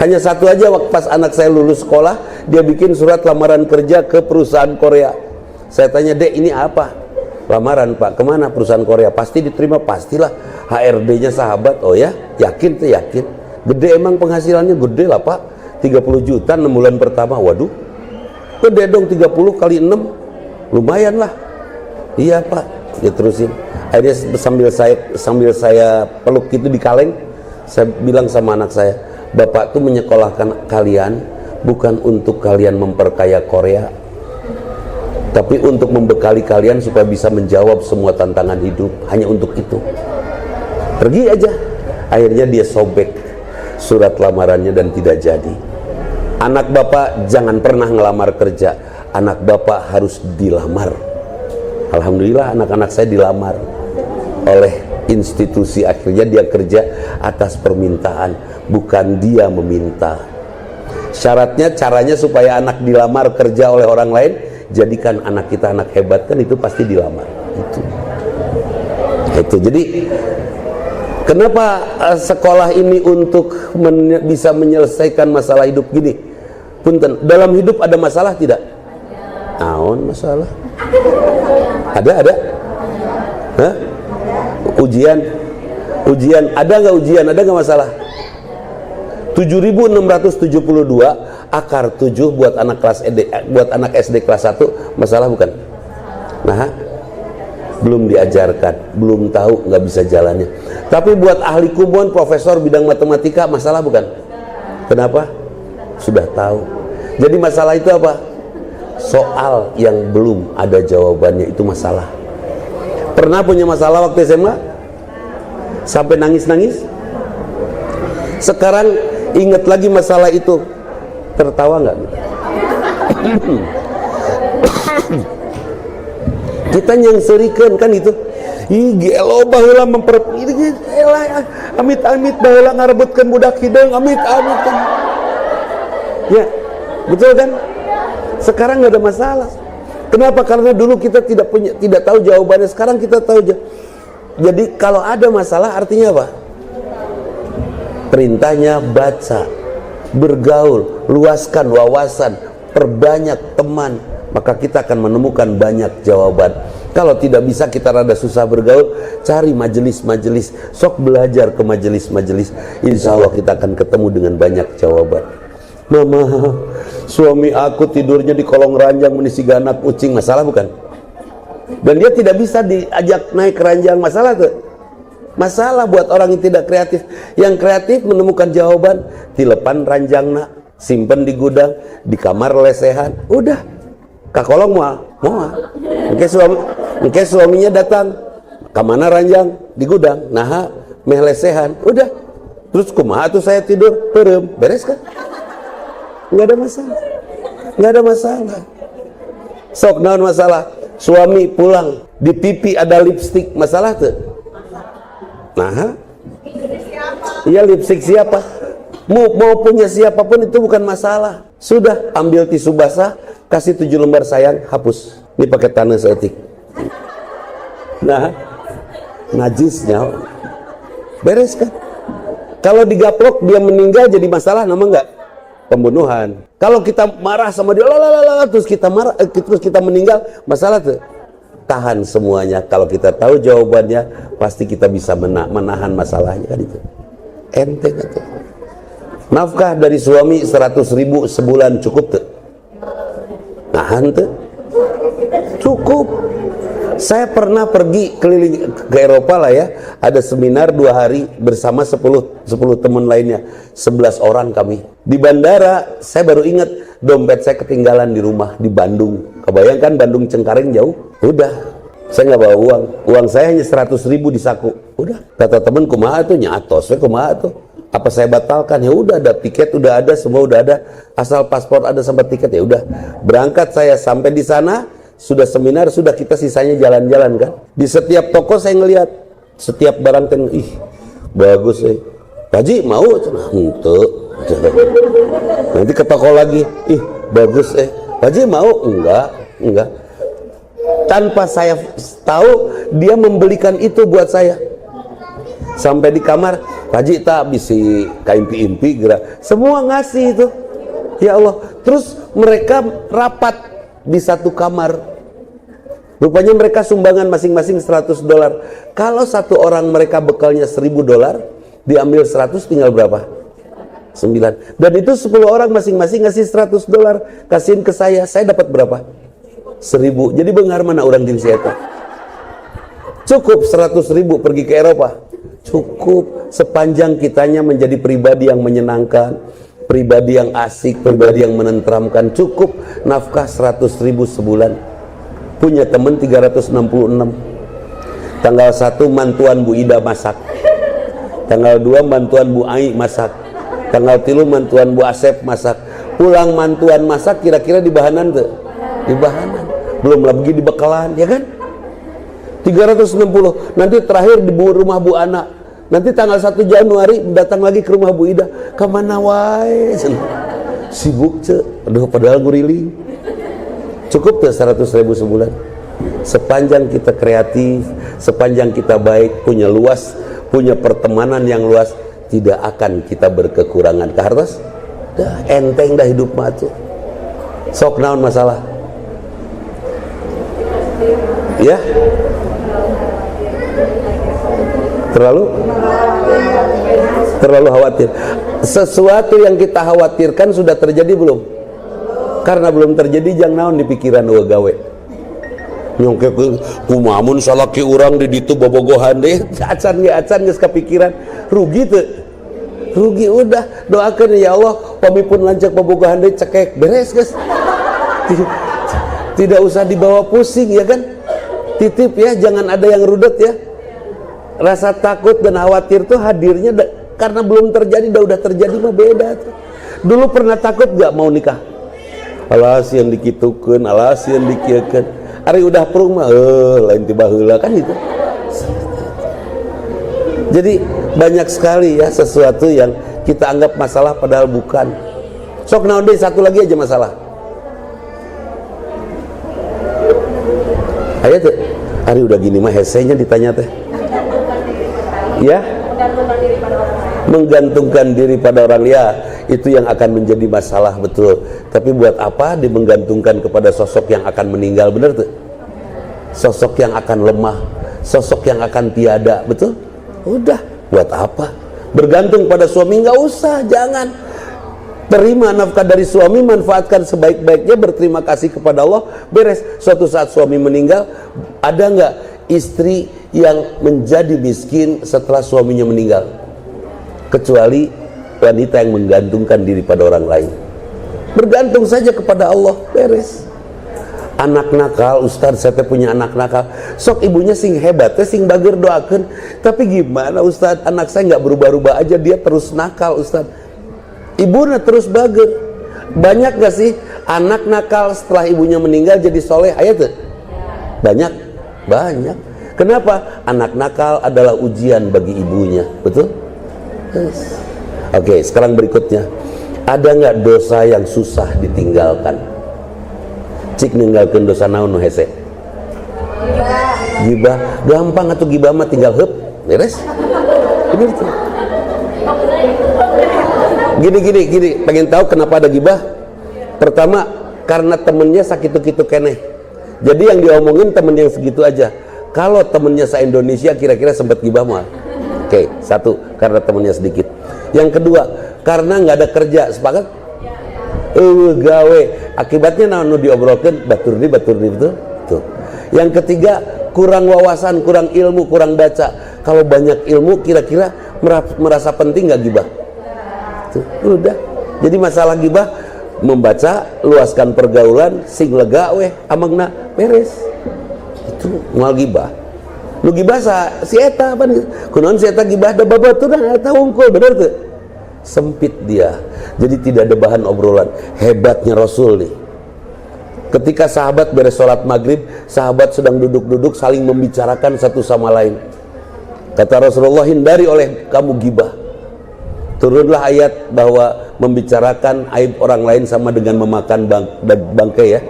Hanya satu aja, waktu pas anak saya lulus sekolah, dia bikin surat lamaran kerja ke perusahaan Korea. Saya tanya, "Dek, ini apa?" "Lamaran, Pak." "Kemana?" "Perusahaan Korea." "Pasti diterima." "Pastilah, HRD-nya sahabat." "Oh ya?" "Yakin tuh, yakin." "Gede emang penghasilannya?" "Gede lah, Pak, 30 juta 6 bulan pertama." "Waduh, gede dong, 30 kali 6 lumayan lah." "Iya, Pak." Dia terusin. Akhirnya sambil saya peluk itu di kaleng, saya bilang sama anak saya, "Bapak tuh menyekolahkan kalian bukan untuk kalian memperkaya Korea, tapi untuk membekali kalian supaya bisa menjawab semua tantangan hidup. Hanya untuk itu. Pergi aja." Akhirnya dia sobek surat lamarannya dan tidak jadi. Anak bapak jangan pernah ngelamar kerja, anak bapak harus dilamar. Alhamdulillah anak-anak saya dilamar oleh institusi. Akhirnya dia kerja atas permintaan, bukan dia meminta. Syaratnya, caranya supaya anak dilamar kerja oleh orang lain, jadikan anak kita anak hebat, kan itu pasti dilamar. Itu jadi kenapa sekolah ini untuk bisa menyelesaikan masalah hidup gini? Punten, dalam hidup ada masalah tidak? Naon masalah? Ada? Hah? Ujian ada nggak ujian? Ada nggak masalah? 7.672 akar 7 buat anak kelas SD kelas 1 masalah bukan? Nah, belum diajarkan, belum tahu, nggak bisa jalannya. Tapi buat ahli kumpulan, profesor bidang matematika masalah bukan? Kenapa? Sudah tahu. Jadi masalah itu apa? Soal yang belum ada jawabannya, itu masalah. Pernah punya masalah waktu SMA? Sampai nangis-nangis? Sekarang ingat lagi masalah itu, tertawa nggak? Kita nyangserikan kan itu. Ih, gelo baheula amit-amit baheula ngarebutkeun budak hideung, amit-amit. Ya, betul kan? Sekarang nggak ada masalah. Kenapa? Karena dulu kita tidak tahu jawabannya. Sekarang kita tahu. Jadi kalau ada masalah artinya apa? Perintahnya baca, bergaul, luaskan wawasan, perbanyak teman, maka kita akan menemukan banyak jawaban. Kalau tidak bisa, kita rada susah bergaul, cari majelis-majelis, sok belajar ke majelis-majelis, insya Allah kita akan ketemu dengan banyak jawaban. "Mama, suami aku tidurnya di kolong ranjang menisi ganak kucing." Masalah bukan? Dan dia tidak bisa diajak naik ranjang, masalah tuh. Masalah buat orang yang tidak kreatif. Yang kreatif menemukan jawaban, tilepan ranjangna, simpen di gudang, di kamar lesehan, udah kakolong mau. Engke suaminya datang, kamana ranjang di gudang, nah meh lesehan, udah. Terus kumaha tuh saya tidur, perem, beres kan? Nggak ada masalah. Sok naon masalah? Suami pulang, di pipi ada lipstik, masalah tuh? Nah, iya, lipstik siapa? Mau punya siapapun itu bukan masalah. Sudah, ambil tisu basah, kasih 7 lembar sayang, hapus. Ini pakai tanah seetik. Nah, najisnya beres kan? Kalau digaplok dia meninggal jadi masalah, nama enggak? Pembunuhan. Kalau kita marah sama dia, terus kita marah, terus kita meninggal, masalah tuh. Tahan semuanya. Kalau kita tahu jawabannya, pasti kita bisa menahan masalahnya kan itu. Enteng itu. Nafkah dari suami 100.000 sebulan cukup tuh? Nahan tuh? Cukup. Saya pernah pergi keliling ke Eropa lah ya, ada seminar 2 hari bersama 10 teman lainnya, 11 orang kami. Di bandara saya baru ingat dompet saya ketinggalan di rumah di Bandung. Kebayangkan Bandung Cengkareng jauh? Udah, saya nggak bawa uang saya hanya 100.000 di saku. Udah, kata temen, kumaha tuh nyatos, saya kumaha tuh. Apa saya batalkan? Ya udah, ada tiket udah ada, semua udah ada, asal paspor ada sama tiket, ya udah. Berangkat saya, sampai di sana sudah seminar, sudah kita sisanya jalan-jalan kan. Di setiap toko saya ngelihat setiap barang ih bagus Pak Haji mau? Untuk nanti ke toko lagi, ih bagus Pak Haji mau? Enggak. Tanpa saya tahu dia membelikan itu buat saya. Sampai di kamar, Pak Haji tak bisi kaimpi-impi gerak, semua ngasih itu. Ya Allah, terus mereka rapat di satu kamar. Rupanya mereka sumbangan masing-masing $100. Kalau satu orang mereka bekalnya $1.000, diambil 100 tinggal berapa? 9. Dan itu 10 orang masing-masing ngasih $100, kasihin ke saya dapat berapa? 1.000. Jadi bengar mana orang di Sieta? Cukup 100.000 pergi ke Eropa. Cukup sepanjang kitanya menjadi pribadi yang menyenangkan, pribadi yang asik, pribadi yang menenteramkan. Cukup nafkah 100.000 sebulan. Punya teman 366. Tanggal 1 mantuan Bu Ida masak, tanggal 2 mantuan Bu Ai masak, tanggal 3 mantuan Bu Asep masak. Pulang mantuan masak kira-kira di bahanan tuh? Di bahanan. Belum lagi di bekalan, ya kan? 360. Nanti terakhir di rumah Bu Ana. Nanti tanggal 1 Januari datang lagi ke rumah Bu Ida. Kemana wae? Sibuk cek. Aduh, padahal guriling. Cukup tuh 100.000 sebulan. Sepanjang kita kreatif, sepanjang kita baik, punya luas, punya pertemanan yang luas, tidak akan kita berkekurangan ke hartas. Dah enteng dah hidup mah tuh. Sok naon masalah? Ya? Terlalu khawatir. Sesuatu yang kita khawatirkan sudah terjadi belum? Karena belum terjadi jangan naon di pikiran gawe. Nyongke kumamun salaki urang di ditu bobogohan deh. Acan geus kapikiran. Rugi tuh. Rugi udah. Doakan ya Allah, pamipun lanjak bobogohan deh cekek beres guys. Tidak usah dibawa pusing ya kan? Titip ya, jangan ada yang rudet ya. Rasa takut dan khawatir tuh hadirnya karena belum terjadi, udah terjadi mah beda tuh. Dulu pernah takut gak mau nikah? Alas yang dikitukeun, alas yang dikieukeun. Ari udah perung mah lain tiba heula kan gitu. Jadi banyak sekali ya sesuatu yang kita anggap masalah padahal bukan. Sok naon deui satu lagi aja masalah. Ayo tuh, Ari udah gini mah hesenya ditanya teh. Ya, menggantungkan diri pada orang ya, itu yang akan menjadi masalah betul. Tapi buat apa dimenggantungkan kepada sosok yang akan meninggal, bener tuh? Sosok yang akan lemah, sosok yang akan tiada, betul? Udah, buat apa? Bergantung pada suami nggak usah, jangan. Terima nafkah dari suami, manfaatkan sebaik-baiknya, berterima kasih kepada Allah, beres. Suatu saat suami meninggal, ada nggak istri yang menjadi miskin setelah suaminya meninggal? Kecuali wanita yang menggantungkan diri pada orang lain. Bergantung saja kepada Allah, beres. Anak nakal, Ustaz, saya punya anak nakal. Sok ibunya sing hebat, sing bager doakan. Tapi gimana Ustaz, anak saya nggak berubah-ubah aja, dia terus nakal Ustaz. Ibunya terus bager. Banyak gak sih anak nakal setelah ibunya meninggal jadi soleh? Ayo tuh. Banyak. Kenapa? Anak nakal adalah ujian bagi ibunya, betul? Yes. Oke, sekarang berikutnya, ada nggak dosa yang susah ditinggalkan? Cik ninggalkan dosa naon nu hese? Gibah, gampang atuh gibah mah tinggal heup, beres. Bener tuh. Gini, pengen tahu kenapa ada gibah? Pertama, karena temennya sakitu-kitu keneh. Jadi yang diomongin temen yang segitu aja. Kalau temennya se-Indonesia kira-kira sempat gibah mah. Oke, satu, karena temennya sedikit. Yang kedua, karena nggak ada kerja, sepakat? Gawe. Akibatnya naon nu diobrolkeun batur di betul. Tuh. Yang ketiga, kurang wawasan, kurang ilmu, kurang baca. Kalau banyak ilmu kira-kira merasa penting nggak gibah? Tuh, udah. Jadi masalah gibah membaca, luaskan pergaulan, sing lega weh, amagna beres. Itu moal gibah. Lu gibah si eta apa nih? Kunaon si eta gibah da babaturan eta hungkul, bener tuh. Sempit dia. Jadi tidak ada bahan obrolan. Hebatnya Rasul nih. Ketika sahabat beres sholat maghrib, sahabat sedang duduk-duduk saling membicarakan satu sama lain. Kata Rasulullah, hindari oleh kamu gibah. Turunlah ayat bahwa membicarakan aib orang lain sama dengan memakan bangkai ya,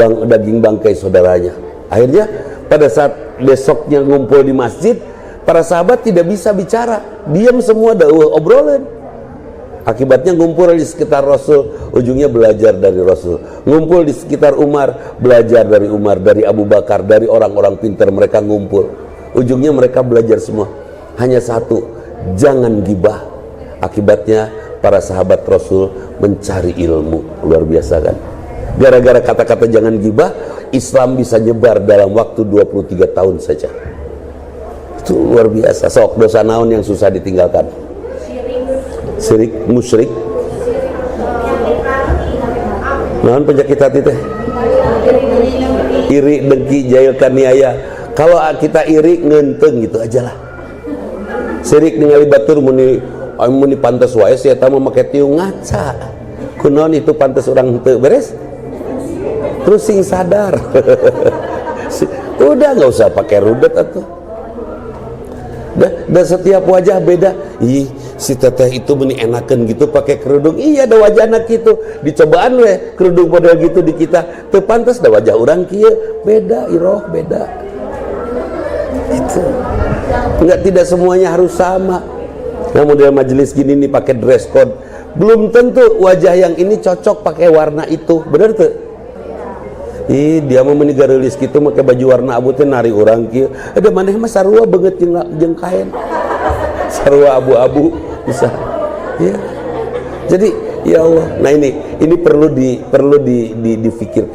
daging bangkai saudaranya. Akhirnya pada saat besoknya ngumpul di masjid, para sahabat tidak bisa bicara, diam semua, dakwah obrolan. Akibatnya ngumpul di sekitar Rasul, ujungnya belajar dari Rasul. Ngumpul di sekitar Umar, belajar dari Umar, dari Abu Bakar, dari orang-orang pintar, mereka ngumpul. Ujungnya mereka belajar semua. Hanya satu, jangan gibah. Akibatnya para sahabat Rasul mencari ilmu. Luar biasa kan? Gara-gara kata-kata jangan gibah, Islam bisa nyebar dalam waktu 23 tahun saja. Itu luar biasa. Sok, dosa naon yang susah ditinggalkan? Syirik, musyrik. Naon penyakit hati teh? Iri, dengki, jahil, kaniaya. Kalau kita iri, ngenteng gitu aja lah. Syirik ningali batur muni pantes wae sia eta mah make tiung ngaca. Kunaon itu pantes urang henteu beres? Terus sing sadar. Udah nggak usah pakai rudet atuh. Dan setiap wajah beda. Ih, si teteh itu meni enakeun gitu pakai kerudung. Iya, ada wajah anak gitu. Dicobaan we kerudung model gitu di kita. Teu pantes da wajah urang kieu. Beda iroh, beda. Itu. Enggak, tidak semuanya harus sama. Nah, model majelis gini nih pakai dress code. Belum tentu wajah yang ini cocok pakai warna itu. Bener tuh? Ih, dia mau menigarilis gitu pakai baju warna abu teh nari orang kieu. Ada maneh mah sarua banget jeung kain. Sarua abu-abu bisa. Ya. Jadi ya Allah. Nah ini perlu dipikir.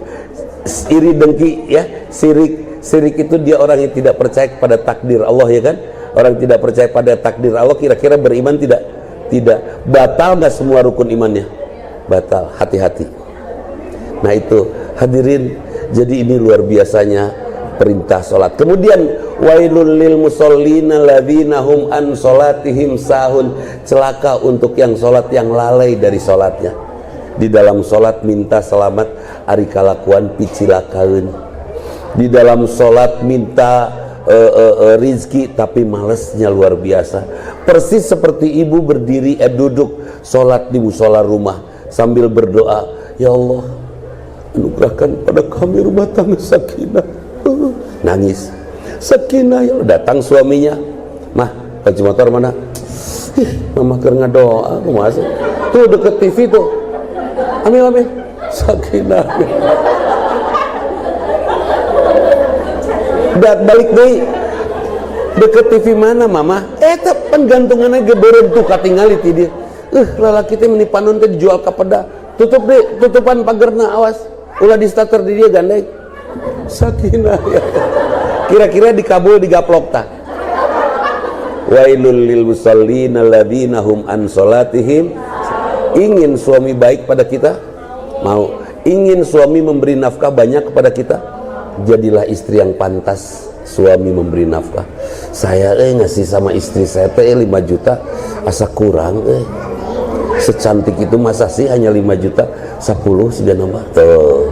Iri dengki ya, sirik itu dia orang yang tidak percaya kepada takdir Allah ya kan? Orang tidak percaya pada takdir Allah kira-kira beriman tidak? Tidak. Batal nggak semua rukun imannya? Batal. Hati-hati. Nah itu hadirin, jadi ini luar biasanya perintah sholat. Kemudian wailul lil musallina ladzina hum an sholatihim sahun. Celaka untuk yang sholat yang lalai dari sholatnya. Di dalam sholat minta selamat ari kalakuan picilakaeun. Di dalam sholat minta rizki tapi malesnya luar biasa. Persis seperti ibu berdiri duduk sholat di musola rumah sambil berdoa, ya Allah, anugerahkan pada kami rumah tangga sakinah. Nangis. Sakinah, ya datang suaminya. Mah, kunci motor mana? Mama keur ngadoa, kumaha sih? Tuh deket TV tuh. Ambil. Sakinah. Balik deui. Deket TV mana, Mama? Eta penggantunganna ge beureum tuh katingali ti dieu. Lalaki teh meuni panon teh dijual ka peda. Tutup deh, tutupan pagerna, awas. Ulah di starter di dia gandeng. Sakinah ya. Kira-kira dikabul digaplok tak? Wailul lil musallina alladzina hum an sholatihim. Ingin suami baik pada kita? Mau. Ingin suami memberi nafkah banyak kepada kita? Jadilah istri yang pantas suami memberi nafkah. Saya ngasih sama istri saya teh 5 juta asa kurang secantik itu masa sih hanya 5 juta 10 sudah nambah tuh.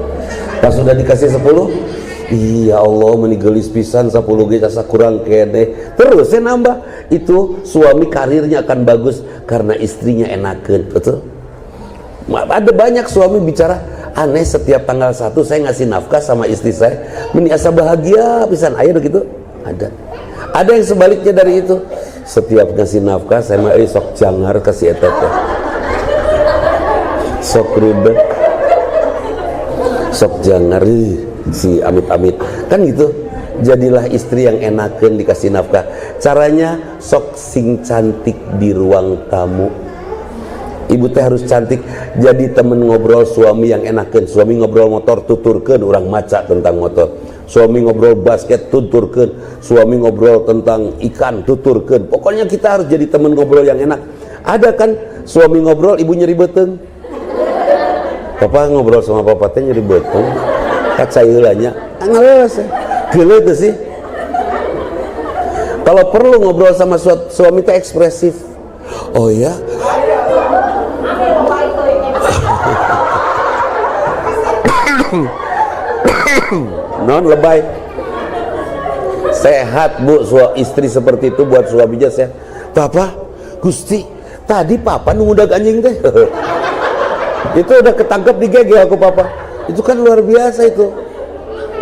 Pas sudah dikasih 10, iya Allah menigelis pisan 10 ge asa kurang kene. Terus saya nambah. Itu suami karirnya akan bagus karena istrinya enakeun. Betul? Ada banyak suami bicara, aneh setiap tanggal 1 saya ngasih nafkah sama istri saya, meni asa bahagia pisan. Aya gitu? Ada yang sebaliknya dari itu. Setiap ngasih nafkah saya mah sok jangar kasih eta teh. Sok ribet. Sok jangar si amit-amit. Kan gitu. Jadilah istri yang enakeun dikasih nafkah. Caranya sok sing cantik di ruang tamu. Ibu teh harus cantik, jadi temen ngobrol suami yang enakeun. Suami ngobrol motor tuturkeun, urang maca tentang motor. Suami ngobrol basket tuturkeun, suami ngobrol tentang ikan tuturkeun. Pokoknya kita harus jadi temen ngobrol yang enak. Ada kan suami ngobrol ibu nyeri beuteung. Papa ngobrol sama papa teh nyeri beuteung. Kacai heula nya. Ngaleus. Geuleuh teh sih. Kalau perlu ngobrol sama suami teh ekspresif. Oh ya. non lebay. Sehat bu, istri seperti itu buat suaminya sehat. Papa, Gusti, tadi papa nungudag anjing teh. Itu udah ketangkep di gege aku papa. Itu kan luar biasa itu.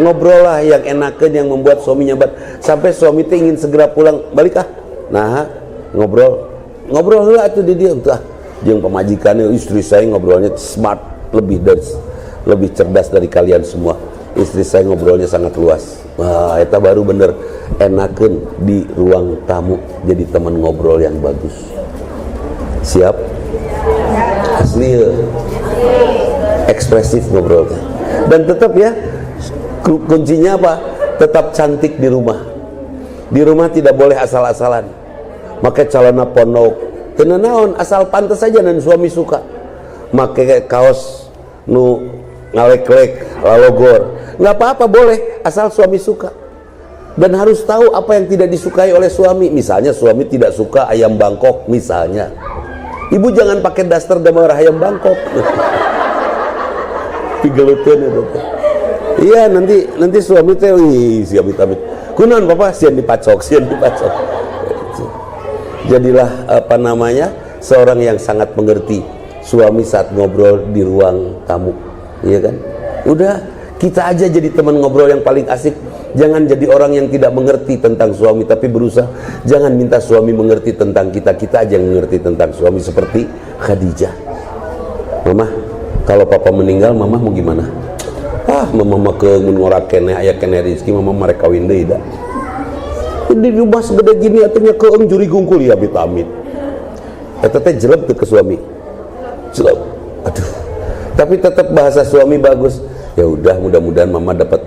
Ngobrol lah yang enakan, yang membuat suaminya sampai suami teh ingin segera pulang balik nah ngobrol lah tuh di dia jeung pemajikannya. Istri saya ngobrolnya smart, lebih cerdas dari kalian semua. Istri saya ngobrolnya sangat luas. Wah, eta baru bener enakan di ruang tamu jadi teman ngobrol yang bagus. Siap? Asli ya. Ekspresif ngobrolnya. Dan tetap ya, kuncinya apa? Tetap cantik di rumah. Di rumah tidak boleh asal-asalan. Make calana pondok, teu naon, asal pantas saja dan suami suka. Make kaos nu ngalek-lek, lalogor, nggak apa-apa, boleh asal suami suka. Dan harus tahu apa yang tidak disukai oleh suami. Misalnya suami tidak suka ayam Bangkok misalnya, ibu jangan pakai daster gambar ayam Bangkok. Pigeluteun itu. Iya, nanti suami teh siap amit. Kunaon papa sian dipacok. Jadilah seorang yang sangat mengerti suami saat ngobrol di ruang tamu. Iya kan? Udah, kita aja jadi teman ngobrol yang paling asik. Jangan jadi orang yang tidak mengerti tentang suami, tapi berusaha jangan minta suami mengerti tentang kita. Kita aja yang mengerti tentang suami, seperti Khadijah. Mama, kalau papa meninggal, mama mau gimana? Mama ke ngorak kene aya kene rezeki, mama mereka kawin deui da. Di rumah segede gini atunya keung juri gungkul ya amit. Eta teh jeleb teu ke suami. Jeleb. Aduh. Tapi tetap bahasa suami bagus. Ya udah, mudah-mudahan mama dapat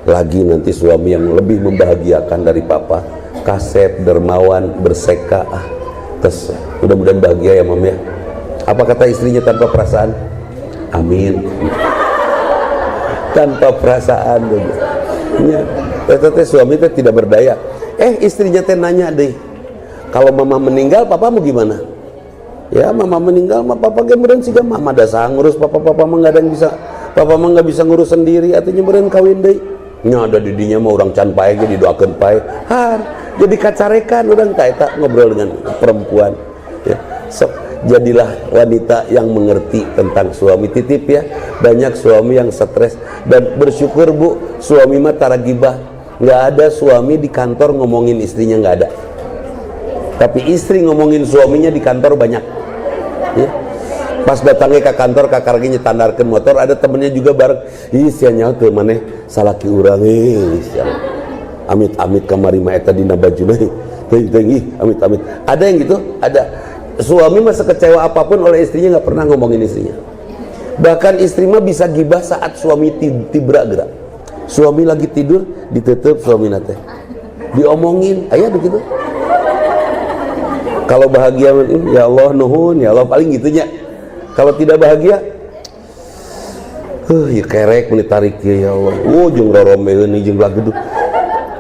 lagi nanti suami yang lebih membahagiakan dari papa. Kasep, dermawan, berseka. Terus mudah-mudahan bahagia ya mama ya. Apa kata istrinya tanpa perasaan? Amin. Tanpa perasaan ya. Tete suami teh tidak berdaya. Istrinya teh nanya deh, kalau mama meninggal papa mau gimana? Ya mama meninggal mah papa ge meureun siga mama da ngurus papa mah enggak ada yang bisa, papa mah enggak bisa ngurus sendiri, atunya meureun kawin deui. Nya ada di dinya mah urang can pae ge didoakeun pae. Jadi kacarekan urang tah eta ngobrol dengan perempuan. Ya. Jadilah wanita yang mengerti tentang suami. Titip ya, banyak suami yang stres. Dan bersyukur bu, suami mah tara gibah. Nggak ada suami di kantor ngomongin istrinya, nggak ada. Tapi istri ngomongin suaminya di kantor banyak ya. Pas datangnya ke kantor, kakarnya nyetandarkan motor, ada temennya juga bareng. Sia nyaho teu maneh salaki urang amit-amit kamari mah eta dina bajuna. Amit-amit. Ada yang gitu, ada. Suami mah sekecewa apapun oleh istrinya nggak pernah ngomongin istrinya. Bahkan istri mah bisa gibah saat suami tibra gerak. Suami lagi tidur ditutup suami nate, diomongin, ayah begitu. Kalau bahagia, ya Allah nuhun, ya Allah, paling gitunya. Kalau tidak bahagia, ya kerek menitarik ya Allah. Jeung roromeun jeung lagu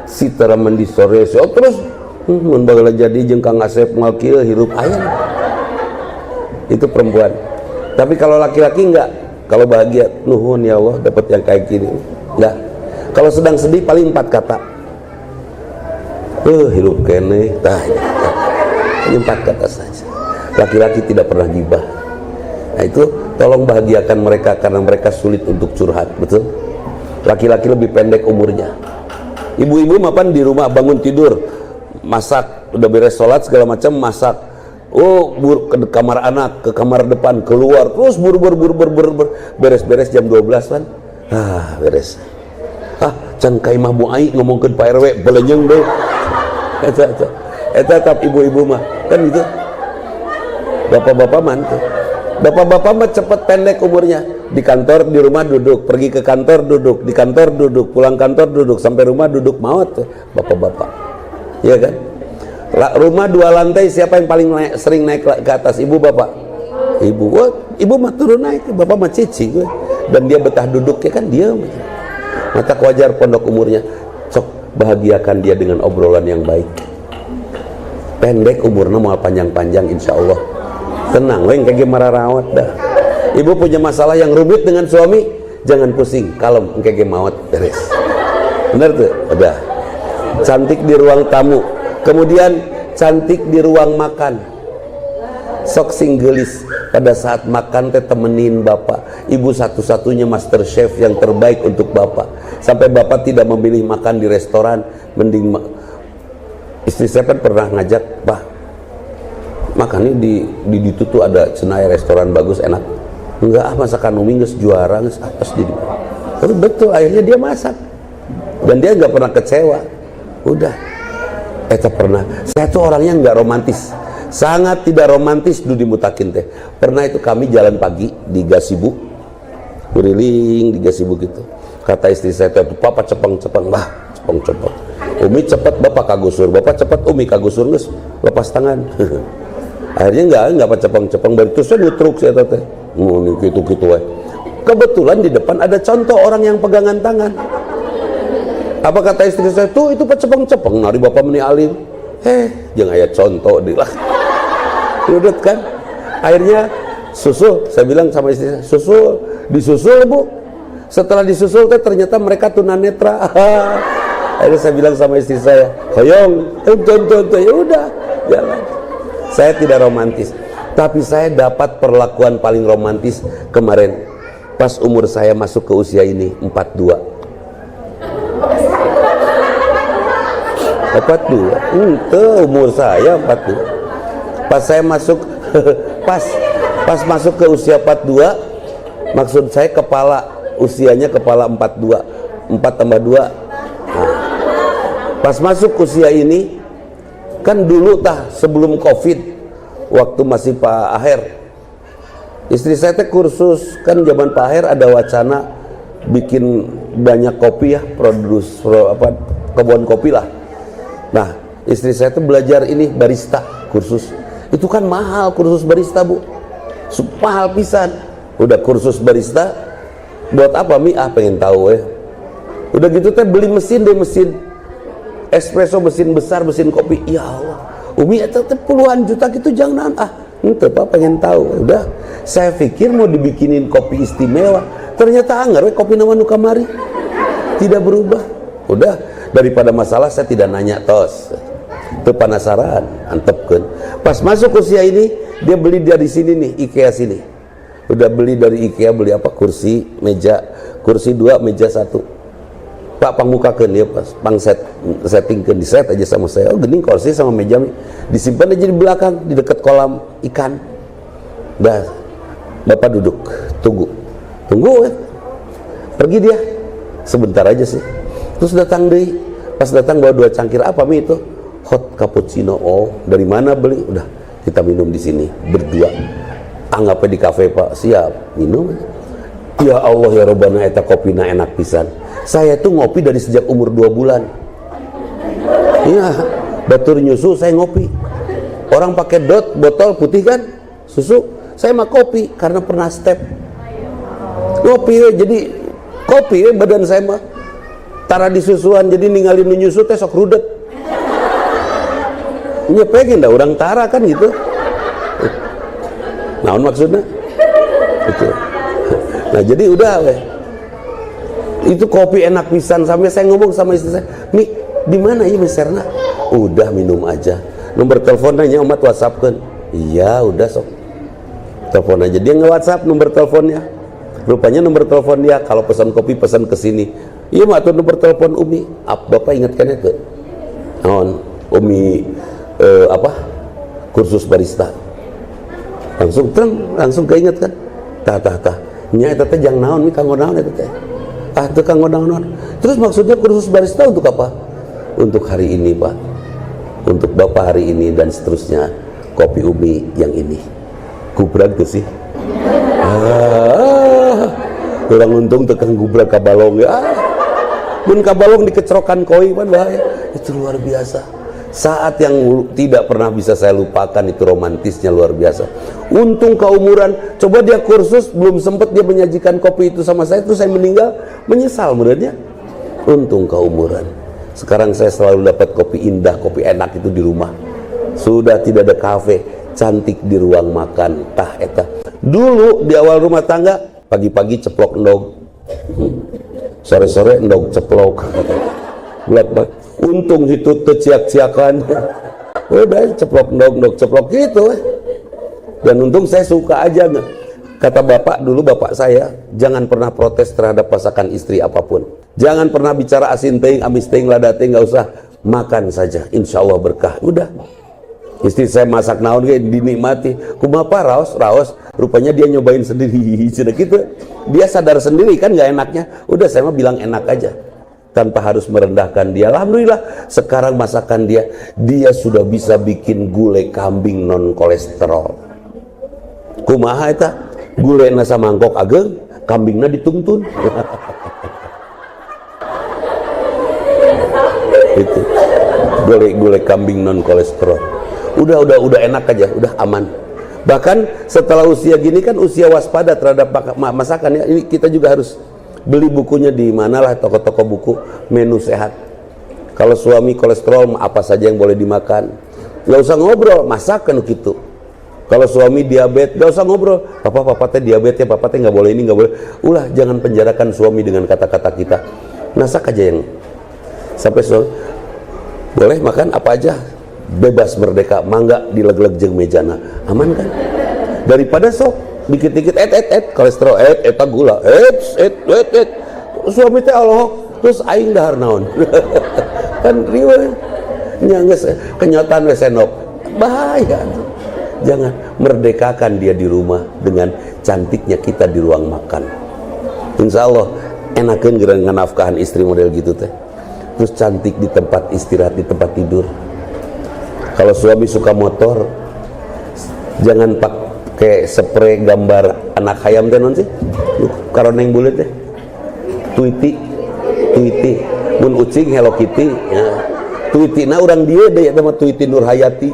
si tara mandi sore terus mun bagala jadi jeung Kang Asep moal kieu hirup ayam. Itu perempuan. Tapi kalau laki-laki enggak. Kalau bahagia, nuhun ya Allah dapat yang kayak gini. Enggak. Kalau sedang sedih paling 4 kata. Hirup kene, ini 4 kata saja. Laki-laki tidak pernah gibah. Nah itu tolong bahagiakan mereka karena mereka sulit untuk curhat, betul? Laki-laki lebih pendek umurnya. Ibu-ibu mapan di rumah bangun tidur, masak, udah beres sholat segala macam, masak. Ke kamar anak, ke kamar depan, keluar, terus beres-beres jam 12 kan. Beres. Can kai mah Bu Ai ngomongkeun Pak RW belenyeng deh. Eta tap ibu-ibu mah kan gitu. Bapak-bapak mantu. Bapak-bapak mah cepet pendek umurnya. Di kantor, di rumah duduk, pergi ke kantor duduk, di kantor duduk, pulang kantor duduk, sampai rumah duduk, maut tuh bapak-bapak. Iya kan? Rumah 2 lantai, siapa yang paling sering naik ke atas? Ibu bapak? Ibu. Ibu mah turun naik, bapak mah cici gue. Dan dia betah duduk ya kan, diam. Mata wajar pondok umurnya. Sok bahagiakan dia dengan obrolan yang baik. Pendek umurnya mau panjang-panjang insya Allah. Tenang, weng kayak gimana rawat dah. Ibu punya masalah yang rumit dengan suami, jangan pusing, kalem, engke maut, beres. Bener tuh, udah. Cantik di ruang tamu, kemudian cantik di ruang makan. Sok singgelis pada saat makan teh temenin bapak. Ibu satu-satunya master chef yang terbaik untuk bapak. Sampai bapak tidak memilih makan di restoran, mending istri saya kan pernah ngajak, "Pak, makannya di itu tuh ada cenai restoran bagus enak." "Enggak, masakan Umi geus juara, geus apes jadi." Tapi betul, akhirnya dia masak dan dia nggak pernah kecewa. Udah, pernah. Saya tuh orangnya nggak romantis, sangat tidak romantis dulu di Mutakin teh. Pernah itu kami jalan pagi di Gasibu, kuriling di Gasibu gitu. Kata istri saya tuh, "Papa cepeng-cepeng." "Bah, cepeng-cepeng. Umi cepet, bapak kagusur. Bapak cepet, Umi kagusur." Geus lepas tangan. Akhirnya nggak apa cepeng-cepeng. Baru terus saya nutruk saya teh. Gitu-gitu we. Kebetulan di depan ada contoh orang yang pegangan tangan. Apa kata istri saya? "Tuh itu pak cepeng-cepeng nari bapak meni alim." Jangan aya contoh di lah. Udut kan. Akhirnya susul. Saya bilang sama istri saya, "Susul, disusul Bu." Setelah disusul teh ternyata mereka tunanetra. Akhirnya saya bilang sama istri saya, "Hoyong, tonton, ya udah jalan." Saya tidak romantis, tapi saya dapat perlakuan paling romantis kemarin pas umur saya masuk ke usia ini 42. 42, itu umur saya 42. Pas saya masuk pas masuk ke usia 42, maksud saya usianya kepala 42, 4 tambah 2. Nah, pas masuk usia ini, kan dulu sebelum COVID, waktu masih Pak Aher, istri saya teh kursus, kan zaman Pak Aher ada wacana bikin banyak kopi ya, kebun kopi lah. Nah, istri saya tuh belajar ini barista, kursus. Itu kan mahal kursus barista Bu, mahal pisan. Udah kursus barista, buat apa Mi? Pengen tahu ya. Udah gitu teh beli mesin espresso, mesin besar, mesin kopi. Ya Allah, Umi itu puluhan juta gitu jangan ente Pak pengen tahu. Udah, saya pikir mau dibikinin kopi istimewa, ternyata anggar kopi nama nu kamari tidak berubah. Udah, daripada masalah saya tidak nanya tos. Itu penasaran, antepkeun. Pas masuk usia ini, dia beli dari sini nih, IKEA sini. Udah beli dari IKEA, beli apa? Kursi 2, meja 1. Pak pangmukakeun dia pas settingkeun, di set aja sama saya. Oh, gening kursi sama meja disimpan aja di belakang di dekat kolam ikan. Dah, Bapak duduk, tunggu ya. Pergi dia sebentar aja sih. Terus datang deh, pas datang bawa 2 cangkir. Apa Mi itu? Hot cappuccino. Oh, dari mana beli? Udah, kita minum di sini berdua. Anggapnya di kafe Pak. Siap, minum. Ya Allah ya Robbana, eta kopina enak pisan. Saya tuh ngopi dari sejak umur 2 bulan. Iya, batur nyusu saya ngopi. Orang pakai botol putih kan, susu. Saya mah kopi karena pernah step. Ngopi jadi kopi badan saya mah. Tara disusuan jadi ninggalin nyusu teh sok rudet. Nya pengen dah orang tara kan gitu. Naon maksudnya? Itu. Nah, jadi udah weh. Itu kopi enak pisan, sampai saya ngomong sama istri saya, "Mi, di mana ya meserna?" "Udah minum aja. Nomor teleponnya umat WhatsApp-keun." "Iya, udah sok." Telepon aja. Dia nge-WhatsApp nomor teleponnya. Rupanya nomor telepon dia kalau pesan kopi pesan ke sini. "Iya, Mak, tuh nomor telepon Umi." Bapak ingatkan itu. Naon? Umi kursus barista. Langsung keinget kan. Tah. Nya eta teh jang naon Mi, kanggo naon eta teh? Teu kanggo naon. Terus maksudnya kursus barista untuk apa? Untuk hari ini, Pak. Untuk Bapak hari ini dan seterusnya. Kopi Umi yang ini. Gubrak tuh sih. Kurang untung tekan gubrak kabalong ya. Mun kabalong dikecerokan koi kan bahaya. Itu luar biasa. Saat yang tidak pernah bisa saya lupakan, itu romantisnya luar biasa. Untung keumuran, coba dia kursus belum sempat dia menyajikan kopi itu sama saya, terus saya meninggal, menyesal menurutnya. Untung keumuran. Sekarang saya selalu dapat kopi indah, kopi enak itu di rumah. Sudah tidak ada kafe, cantik di ruang makan. Tah eta. Dulu di awal rumah tangga, pagi-pagi ceplok endog, Sore-sore endog ceplok. Untung itu terciak-ciakan. Udah ceplok endog ceplok gitu. Dan untung saya suka aja. Kata bapak dulu, bapak saya, jangan pernah protes terhadap pasangan istri apapun. Jangan pernah bicara asin teing, amis teing, lada teing, nggak usah. Makan saja, insya Allah berkah. Udah. Istri saya masak naon dinikmati. Kumapa raos, rupanya dia nyobain sendiri. Sudah gitu. Dia sadar sendiri kan nggak enaknya. Udah saya mah bilang enak aja. Tanpa harus merendahkan dia. Alhamdulillah sekarang masakan dia sudah bisa bikin gulai kambing non kolesterol. Kumaha eta? Gulai nasa mangkok ageng, kambingna dituntun. Itu gulai kambing non kolesterol. Udah enak aja, udah aman. Bahkan setelah usia gini kan usia waspada terhadap masakan ya. Ini kita juga harus beli bukunya di manalah toko-toko buku menu sehat. Kalau suami kolesterol apa saja yang boleh dimakan. Nggak usah ngobrol, masakan gitu. Kalau suami diabetes, nggak usah ngobrol. Papa teh diabetes ya, papa teh nggak boleh ini, nggak boleh. Ulah, jangan penjarakan suami dengan kata-kata kita. Masak aja yang sampai suami boleh makan apa aja, bebas merdeka, mangga dileg-leg jeung mejana, aman kan? Daripada sok dikit-dikit kolesterol eta gula suami teh Allah terus aing dahar naon. Kan riweuh nya geus kenyotan we senop, bahaya. Jangan, merdekakan dia di rumah dengan cantiknya kita di ruang makan. Insya Allah enakeun geurang nganafkahan istri model gitu teh. Terus cantik di tempat istirahat, di tempat tidur. Kalau suami suka motor, jangan pakai spray gambar anak hayam teh non sih. Karoneng bulet teh. Tweety. Mun ucing Hello Kitty, ya. Tweetina urang dieu deui eta mah Tweety Nurhayati.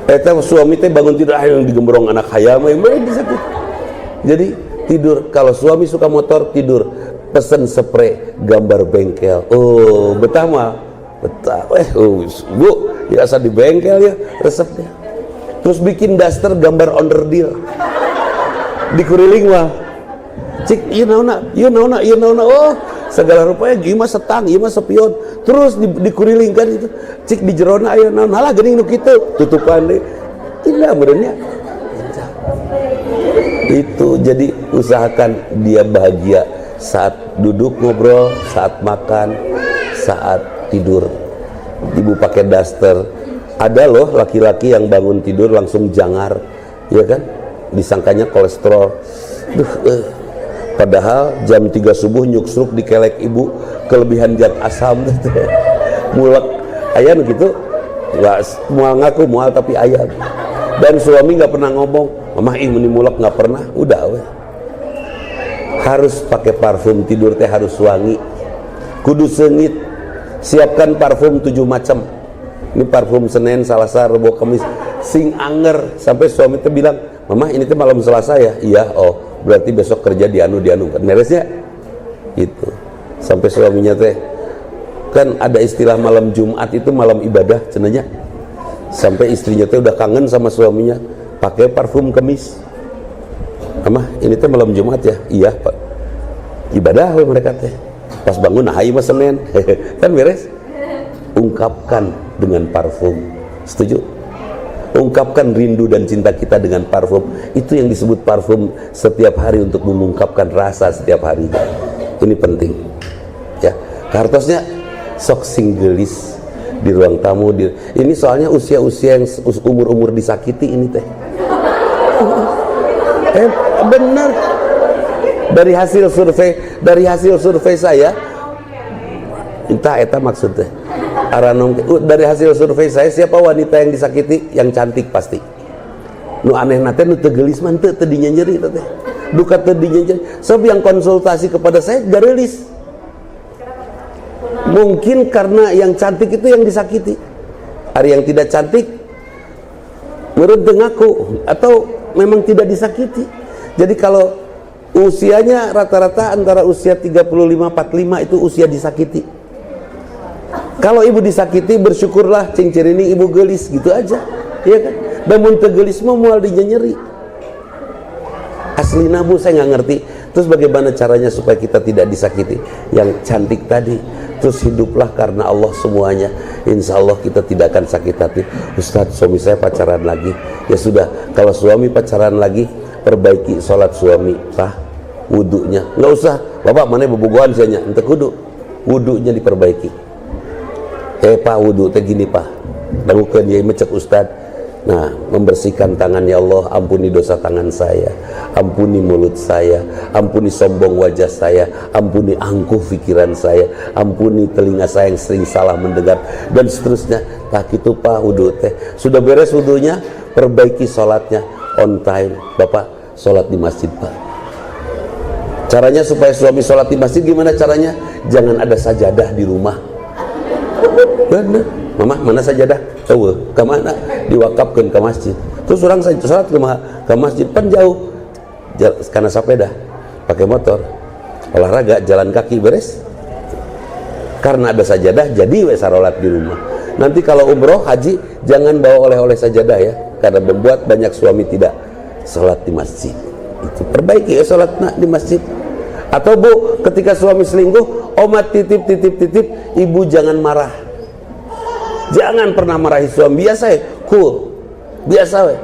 Eta suami teh bangun tidur yang digembrong anak hayam yang disakit. Jadi tidur, kalau suami suka motor tidur pesen spray gambar bengkel. Oh betah mah betah. Bu biasa di bengkel ya resepnya. Terus bikin daster gambar onderdil di kuriling mah cik ieu naonna oh segala rupanya ieu mah setang ieu mah sepion. Terus dikuriling kan itu cik di jerona aya naon halah geuning nu kitu tutupan deui tidak merenya itu. Jadi usahakan dia bahagia saat duduk ngobrol, saat makan, saat tidur. Ibu pakai daster. Ada loh laki-laki yang bangun tidur langsung jangar, ya kan, disangkanya kolesterol. Padahal jam 3 subuh nyuksruk dikelek ibu, kelebihan zat asam. Mulek aya nu kitu, nggak mual ngaku mual tapi aya. Dan suami nggak pernah ngomong, mamah ih meni mulek, nggak pernah. Udah we. Harus pakai parfum, tidur teh harus wangi, kudu sengit. Siapkan parfum 7 macam. Ini parfum Senin, Selasa, Rebo, Kamis, sing anger. Sampai suami teh bilang, mamah ini teh malam Selasa ya? Iya. Oh berarti besok kerja di anu beresnya itu. Sampai suaminya teh kan ada istilah malam Jumat itu malam ibadah cenanya. Sampai istrinya teh udah kangen sama suaminya, pakai parfum Kamis. Amah ini teh malam Jumat ya? Iya pak, ibadah we mereka teh. Pas bangun nah ieu mah Senin. Kan beres. Ungkapkan dengan parfum. Setuju? Ungkapkan rindu dan cinta kita dengan parfum. Itu yang disebut parfum setiap hari, untuk mengungkapkan rasa setiap hari. Ini penting ya. Kartosnya sok singgelis di ruang tamu ini soalnya usia-usia yang umur-umur disakiti ini teh. Benar. Dari hasil survei saya, entah eta maksudnya dari hasil survei saya, siapa wanita yang disakiti yang cantik pasti. Nu aneh nate nu teu geulis mah teu dinya nyeri teh. Duka teu dinya nyeri. Sebab yang konsultasi kepada saya garelis. Mungkin karena yang cantik itu yang disakiti. Hari yang tidak cantik menurut ngaku atau memang tidak disakiti. Jadi kalau usianya rata-rata antara usia 35-45 itu usia disakiti. Kalau ibu disakiti bersyukurlah cing cirining ibu gelis gitu aja, ya kan? Dan mun teu gelis mah moal dinya nyeri. Aslina Bu saya nggak ngerti. Terus bagaimana caranya supaya kita tidak disakiti? Yang cantik tadi. Terus hiduplah karena Allah semuanya. Insya Allah kita tidak akan sakit hati. Ustadz, suami saya pacaran lagi. Ya sudah, kalau suami pacaran lagi, perbaiki sholat suami, Pak, wudunya. Nggak usah, Bapak mana bobogohan saya ente kudu. Wudunya diperbaiki. Pak, wudu teh gini Pak. Dangukeun dia mecek Ustadz. Nah, membersihkan tangan, ya Allah, ampuni dosa tangan saya, ampuni mulut saya, ampuni sombong wajah saya, ampuni angkuh pikiran saya, ampuni telinga saya yang sering salah mendengar, dan seterusnya. Tak itu Pak, wudu teh sudah beres wudunya, perbaiki sholatnya on time. Bapak sholat di masjid Pak. Caranya supaya suami sholat di masjid gimana caranya? Jangan ada sajadah di rumah. Benar, Mama mana sajadah? Tahu kemana? Diwakafkan ke masjid. Terus orang sholat ke masjid pan jauh, karena sepeda, pakai motor, olahraga, jalan kaki beres. Karena ada sajadah, jadi we sarolat di rumah. Nanti kalau umroh, haji, jangan bawa oleh-oleh sajadah ya, karena membuat banyak suami tidak sholat di masjid. Itu perbaiki ya sholat di masjid. Atau Bu, ketika suami selingkuh, omat titip, ibu jangan marah. Jangan pernah marahi suami, biasa ya, cool, biasa we.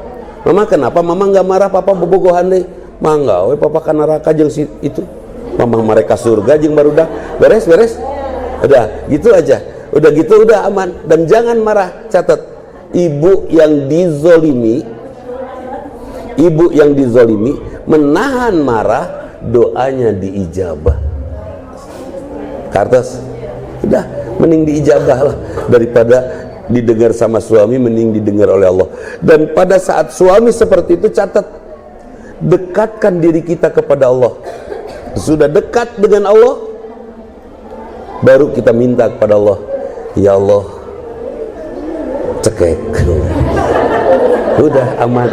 Mama kenapa? Mama nggak marah, papa bobogohan deh. Mangga we, papa kan neraka jeung si itu. Mama mereka surga jeung barudak. Beres. Udah, gitu aja. Udah gitu udah aman, dan jangan marah. Catat, ibu yang dizolimi menahan marah, doanya diijabah. Kartos, udah mending diijabah lah daripada didengar sama suami, mending didengar oleh Allah. Dan pada saat suami seperti itu, catat, dekatkan diri kita kepada Allah. Sudah dekat dengan Allah, baru kita minta kepada Allah, ya Allah, cekek, udah aman.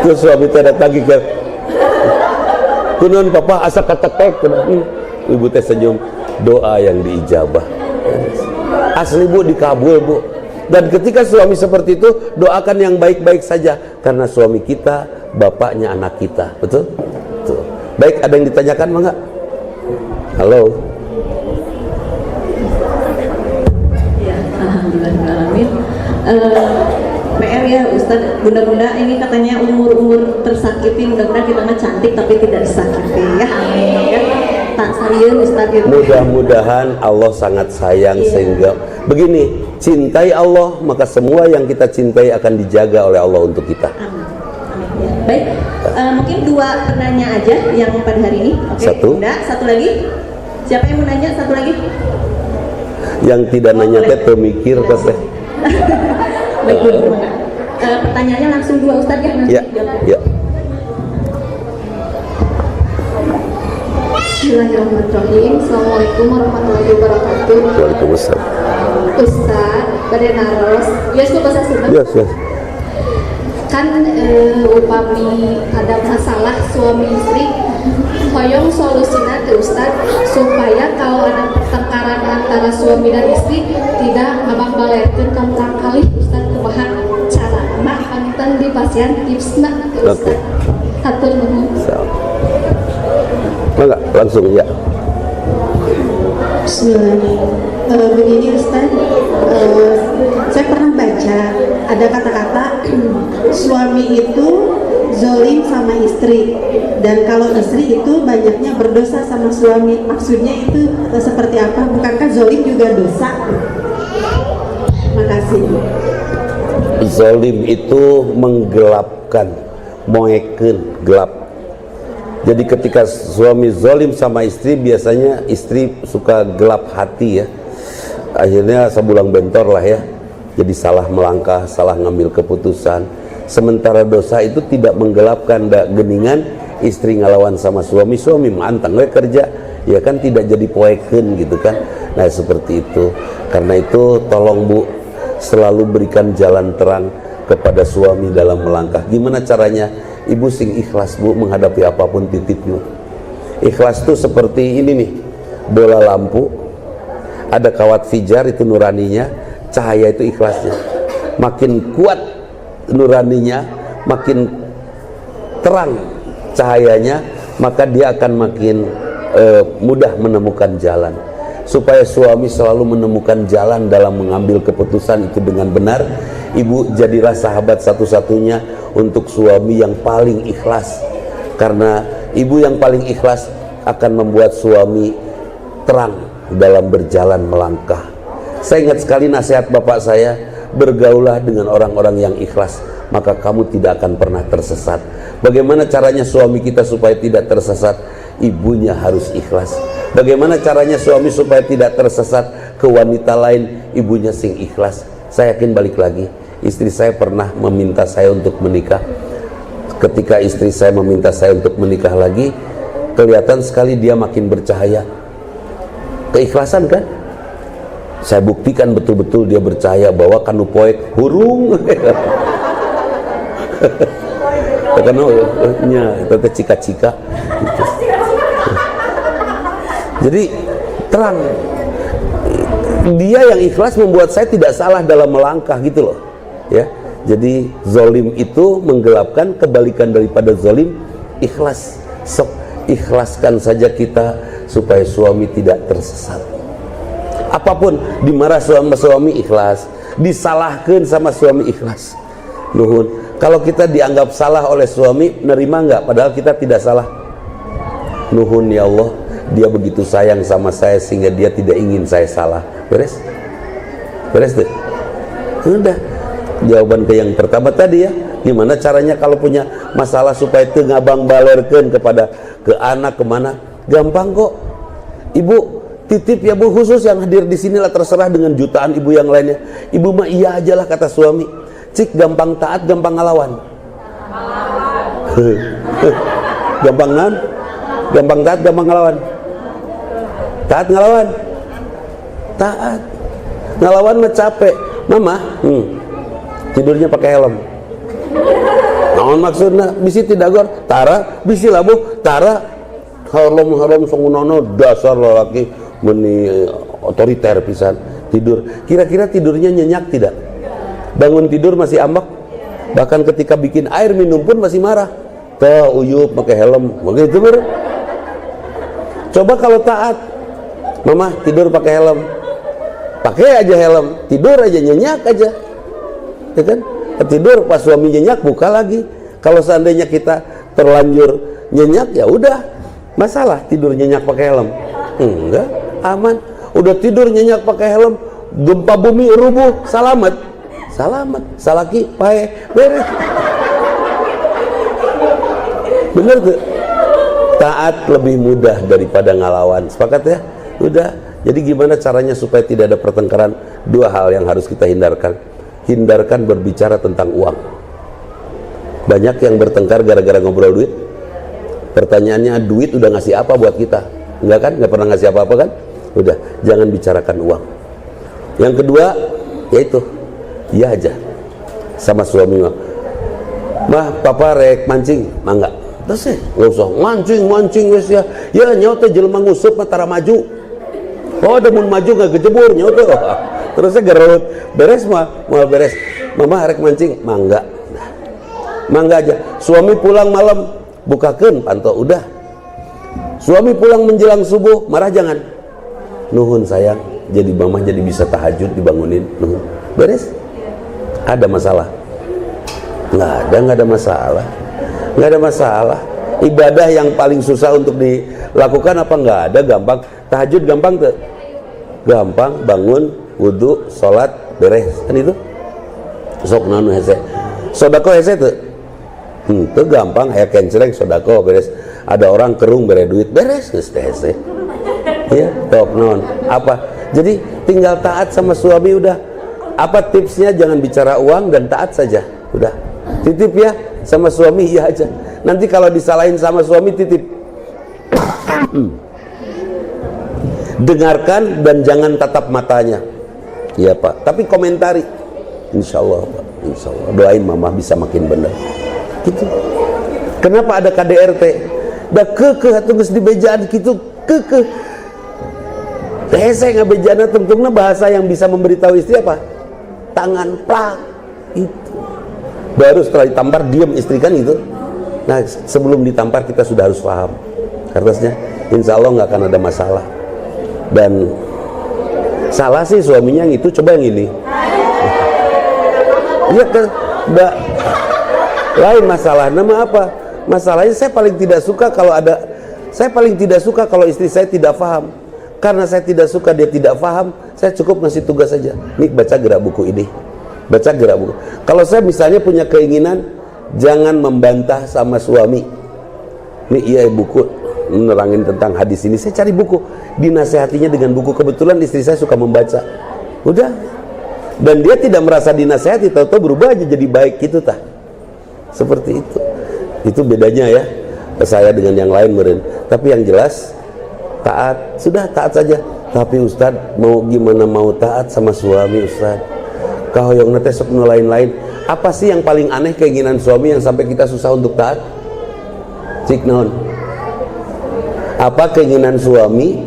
Terus suami tidak lagi ke kunon papa asa ketekek, ibu teh senyum, doa yang diijabah. Asli Bu, dikabul Bu. Dan ketika suami seperti itu, doakan yang baik-baik saja, karena suami kita bapaknya anak kita. Betul? Betul. Baik, ada yang ditanyakan enggak? Halo. Ya, alhamdulillahirrahmanirrahim. PR ya Ustadz, bunda-bunda ini katanya umur tersakiti, mudah-mudahan kita mah cantik tapi tidak disakiti ya. Amin ya. Tak sayang Ustadz ya. Mudah-mudahan Allah sangat sayang, sehingga begini, cintai Allah, maka semua yang kita cintai akan dijaga oleh Allah untuk kita. Amin. Amin ya. Baik, mungkin 2 penanya aja yang pada hari ini. Oke, satu. Bunda, satu lagi. Siapa yang mau nanya? Satu lagi. Yang tidak nanya teh pemikir teh. Baik, Bu. Pertanyaannya langsung 2 Ustadz ya, nanti jawab. Ya. Bismillahirrahmanirrahim. Assalamualaikum warahmatullahi wabarakatuh. Waalaikumsalam. Ustadz, Badenaros, yes itu bahasa Sunda. Yes. Kan upami ada masalah suami istri, hoyong solusinya ke Ustadz supaya kalau ada pertengkaran antara suami dan istri tidak abang balerkeun ka murang kalih Ustadz kumaha cara nah panten di pasien tipsna ke Ustadz. Hatur nuhun. Enggak, langsung ya. Bismillahirrahmanirrahim. Begini Ustaz, saya pernah baca ada kata-kata suami itu zolim sama istri, dan kalau istri itu banyaknya berdosa sama suami. Maksudnya itu seperti apa? Bukankah zolim juga dosa? Makasih. Zolim itu menggelapkan, moeken, gelap. Jadi ketika suami zolim sama istri, biasanya istri suka gelap hati ya. Akhirnya sebulang bentor lah ya. Jadi salah melangkah, salah ngambil keputusan. Sementara dosa itu tidak menggelapkan, geningan istri ngelawan sama suami mantang we kerja, ya kan tidak jadi poeken gitu kan. Nah seperti itu. Karena itu tolong Bu, selalu berikan jalan terang kepada suami dalam melangkah. Gimana caranya? Ibu sing ikhlas Bu menghadapi apapun titipnya. Ikhlas itu seperti ini nih, bola lampu, ada kawat fijar itu nuraninya, cahaya itu ikhlasnya. Makin kuat nuraninya, makin terang cahayanya, maka dia akan makin mudah menemukan jalan. Supaya suami selalu menemukan jalan dalam mengambil keputusan itu dengan benar, ibu jadilah sahabat satu-satunya untuk suami yang paling ikhlas. Karena ibu yang paling ikhlas akan membuat suami terang dalam berjalan melangkah. Saya ingat sekali nasihat bapak saya, bergaulah dengan orang-orang yang ikhlas, maka kamu tidak akan pernah tersesat. Bagaimana caranya suami kita supaya tidak tersesat? Ibunya harus ikhlas. Bagaimana caranya suami supaya tidak tersesat ke wanita lain? Ibunya sing ikhlas. Saya yakin balik lagi, istri saya pernah meminta saya untuk menikah. Ketika istri saya meminta saya untuk menikah lagi, kelihatan sekali dia makin bercahaya. Keikhlasan kan? Saya buktikan betul-betul dia bercahaya bahwa kanu poek hurung. Karena itu cika-cika. Jadi terang. Dia yang ikhlas membuat saya tidak salah dalam melangkah gitu loh. Ya. Jadi zolim itu menggelapkan, kebalikan daripada zolim ikhlas. Sok ikhlaskan saja kita supaya suami tidak tersesat. Apapun, dimarah sama suami ikhlas, disalahkan sama suami ikhlas. Nuhun. Kalau kita dianggap salah oleh suami, nerima nggak? Padahal kita tidak salah. Nuhun ya Allah, dia begitu sayang sama saya sehingga dia tidak ingin saya salah. Beres? Beres deh. Udah. Jawaban ke yang pertama tadi ya. Gimana caranya kalau punya masalah supaya itu ngabang balerkeun kepada ke anak kemana? Gampang kok. Ibu titip ya bu, khusus yang hadir di sinilah, terserah dengan jutaan ibu yang lainnya. Ibu mah iya aja lah kata suami. Cik gampang taat, gampang ngelawan. Gampang nan? Gampang taat, gampang ngelawan. Taat ngelawan. Taat. Ngelawan mah capek. Mama, tidurnya pakai helm. Naon maksudnya? Bisi tidak gor? Tara, bisi lah bu. Tara. Helm songunono dasar lelaki meni otoriter pisan. Tidur. Kira-kira tidurnya nyenyak tidak? Bangun tidur masih ambak. Bahkan ketika bikin air minum pun masih marah. Tuh uyup pakai helm. Begitu ber. Coba kalau taat. Mama tidur pakai helm. Pakai aja helm. Tidur aja nyenyak aja. Ya kan? Tidur pas suami nyenyak buka lagi. Kalau seandainya kita terlanjur nyenyak ya udah. Masalah tidur nyenyak pakai helm? Enggak, aman. Udah tidur nyenyak pakai helm, gempa bumi rubuh, selamat. Selamat, salaki, pae, beres. Bener tuh. Taat lebih mudah daripada ngelawan. Sepakat ya? Udah. Jadi gimana caranya supaya tidak ada pertengkaran? Dua hal yang harus kita hindarkan. Hindarkan berbicara tentang uang. Banyak yang bertengkar gara-gara ngobrol duit. Pertanyaannya, duit udah ngasih apa buat kita? Enggak kan? Enggak pernah ngasih apa-apa kan? Udah, jangan bicarakan uang. Yang kedua, yaitu iya aja sama suami mah papa rek mancing mangga terus nggak usah mancing wes ya nyawa jelema ngusup matara maju ada mun maju nggak kejebur nyawa terusnya gerut beres mah mau beres mama rek mancing mangga mangga aja. Suami pulang malam bukakeun pantau udah. Suami pulang menjelang subuh marah jangan. Nuhun sayang, jadi mama jadi bisa tahajud dibangunin. Nuhun beres. Ada masalah? Nggak ada masalah. Nggak ada masalah. Ibadah yang paling susah untuk dilakukan apa? Nggak ada, gampang. Tahajud gampang tuh. Gampang, bangun, wudhu, sholat, beres. Kan itu? Sok nanu hese. Sodako hese tuh. Itu gampang, aya kencereng sodako beres. Ada orang kerung bere duit beres geus teh hese. Iya, tok non. Apa? Jadi tinggal taat sama suami udah. Apa tipsnya? Jangan bicara uang dan taat saja. Udah. Titip ya sama suami iya aja. Nanti kalau disalahin sama suami titip. Dengarkan dan jangan tatap matanya. Iya Pak. Tapi komentari. Insya Allah Pak. Insya Allah. Doain mama bisa makin benar. Gitu. Kenapa ada KDRT? Da kekeh atuh geus dibejaan kitu kekeh. Hese ngabejana tungtungna bahasa yang bisa memberitahu istri apa? Tangan plak itu. Baru setelah ditampar diam istri kan itu. Nah, sebelum ditampar kita sudah harus paham. Kertasnya, insya Allah nggak akan ada masalah. Dan salah sih suaminya yang itu, coba yang ini. Iya kan, lain masalah. Nama apa? Masalahnya saya paling tidak suka kalau istri saya tidak paham. Karena saya tidak suka dia tidak paham, saya cukup ngasih tugas saja. Nih, baca gerak buku ini. Baca gerak buku. Kalau saya misalnya punya keinginan, jangan membantah sama suami. Nih, iya buku menerangin tentang hadis ini. Saya cari buku, dinasehatinya dengan buku. Kebetulan istri saya suka membaca. Udah. Dan dia tidak merasa dinasehati, tahu-tahu berubah aja jadi baik gitu tah. Seperti itu. Itu bedanya ya. Saya dengan yang lain meren. Tapi yang jelas taat, sudah taat saja. Tapi Ustadz, mau gimana mau taat sama suami Ustadz? Kahoyong nate sok nu lain-lain. Apa sih yang paling aneh keinginan suami yang sampai kita susah untuk taat? Cik naon? Apa keinginan suami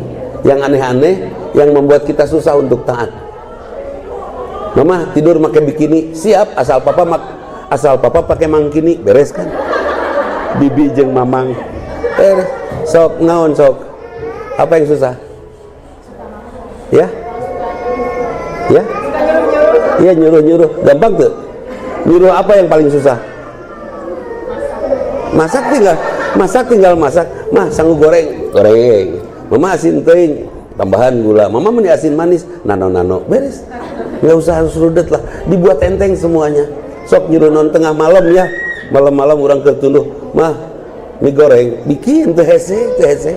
yang aneh-aneh yang membuat kita susah untuk taat? Mama tidur pakai bikini, siap, asal papa pakai mangkini, beres kan? Bibi jeung mamang, beres. Sok naon sok? Apa yang susah? Ya? Ya? Iya, nyuruh. Gampang tuh. Nyuruh apa yang paling susah? Masak tinggal masak. Mah, sanggup goreng. Mama asin teuing, tambahan gula. Mama meni asin manis, nano. Beres. Enggak usah harus rudet lah. Dibuat enteng semuanya. Sok nyuruh non tengah malam ya. Malam-malam orang ketunduh. Mah, mie goreng bikin teh hese.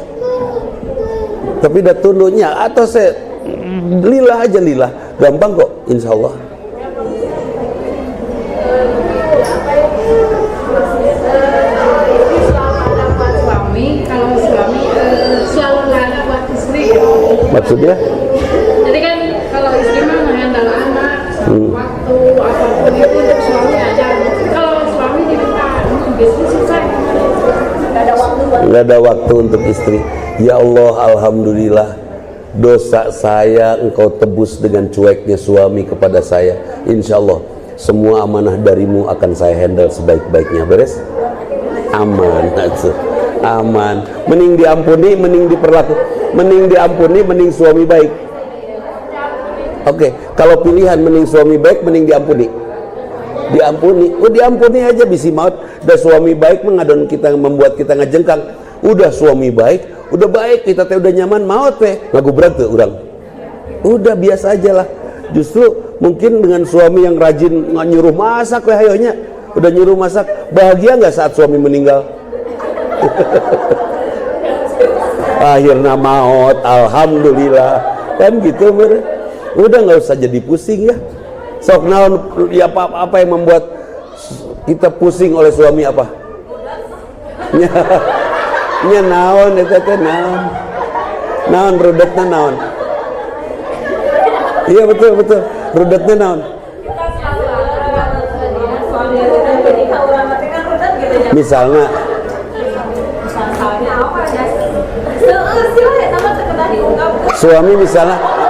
Tapi dah tunduknya atau saya lillah aja, gampang kok insya Allah. Suami, kalau suami selalu nanya buat istri. Maksudnya? Jadi kan kalau istri mah menghandle anak, waktu apapun itu untuk suami aja. Kalau suami diminta bisnis susah, nggak ada waktu untuk istri. Ya Allah, alhamdulillah, dosa saya Engkau tebus dengan cueknya suami kepada saya. Insya Allah semua amanah darimu akan saya handle sebaik-baiknya. Beres? Aman. Aman. Mending diampuni, mending diampuni, mending suami baik. Oke, kalau pilihan mending suami baik, mending diampuni. Diampuni aja bisi maut. Udah suami baik mengadon kita, membuat kita ngejengkang. Udah suami baik, udah baik, kita teh udah nyaman, maut teh ngagubrak tuh orang. Udah biasa aja lah. Justru mungkin dengan suami yang rajin nyuruh masak weh hayonya, udah nyuruh masak, bahagia nggak saat suami meninggal? Akhirnya maut, alhamdulillah. Kan gitu mer. Udah nggak usah jadi pusing ya. Sok naon ya, apa yang membuat kita pusing oleh suami apa? Nya naon eta teh naon rudetna naon. Iya betul rudetna naon. Misalnya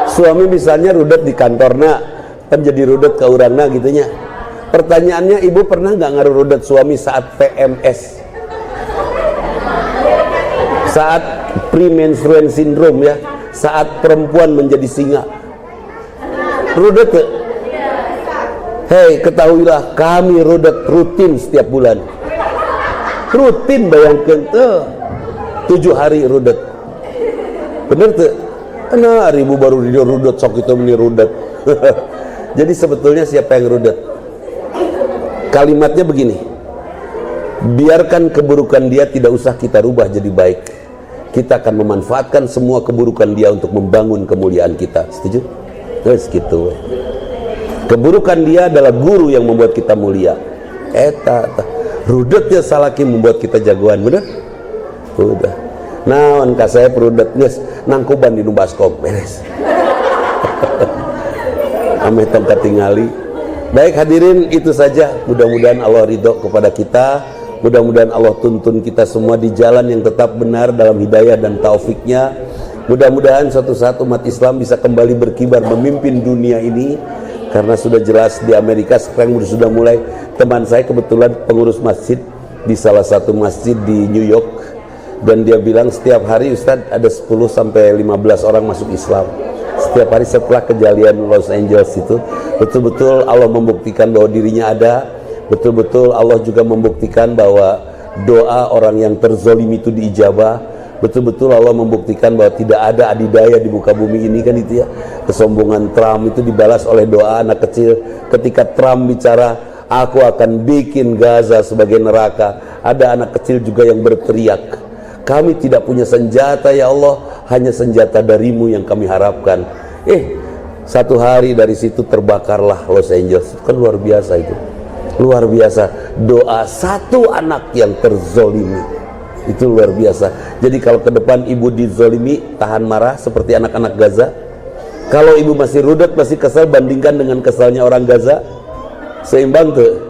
suami misalnya rudet di kantorna, kan jadi rudet ke urangna gitunya. Pertanyaannya, ibu pernah nggak ngaruh rudet suami saat PMS? Saat premenstrual syndrome ya, saat perempuan menjadi singa, rudet tuh. Hei, ketahuilah kami rudet rutin setiap bulan. Rutin, bayangkan tuh 7 hari rudet. Bener tuh? Nah, ribu baru di rudet, sok itu meni rudet. Jadi sebetulnya siapa yang rudet? Kalimatnya begini, biarkan keburukan dia tidak usah kita rubah jadi baik. Kita akan memanfaatkan semua keburukan dia untuk membangun kemuliaan kita. Setuju? Terus gitu. Keburukan dia adalah guru yang membuat kita mulia. Rudetnya salaki membuat kita jagoan, bener? Udah. Naon ka saya perudet geus nangkuban di nu baskom, beres. Ame tong katingali. Baik hadirin, itu saja. Mudah-mudahan Allah ridho kepada kita. Mudah-mudahan Allah tuntun kita semua di jalan yang tetap benar dalam hidayah dan taufiknya. Mudah-mudahan suatu saat umat Islam bisa kembali berkibar memimpin dunia ini. Karena sudah jelas di Amerika sekarang sudah mulai, teman saya kebetulan pengurus masjid di salah satu masjid di New York, dan dia bilang setiap hari Ustadz ada 10 sampai 15 orang masuk Islam setiap hari setelah kejadian Los Angeles itu. Betul-betul Allah membuktikan bahwa dirinya ada, betul-betul Allah juga membuktikan bahwa doa orang yang terzolimi itu diijabah, betul-betul Allah membuktikan bahwa tidak ada adidaya di muka bumi ini kan itu ya. Kesombongan Trump itu dibalas oleh doa anak kecil. Ketika Trump bicara, aku akan bikin Gaza sebagai neraka, ada anak kecil juga yang berteriak, kami tidak punya senjata ya Allah, hanya senjata darimu yang kami harapkan. Satu hari dari situ terbakarlah Los Angeles. Itu kan luar biasa itu. Luar biasa. Doa satu anak yang terzolimi. Itu luar biasa. Jadi kalau ke depan ibu dizolimi, tahan marah seperti anak-anak Gaza. Kalau ibu masih rudet, masih kesal, bandingkan dengan kesalnya orang Gaza. Seimbang tuh.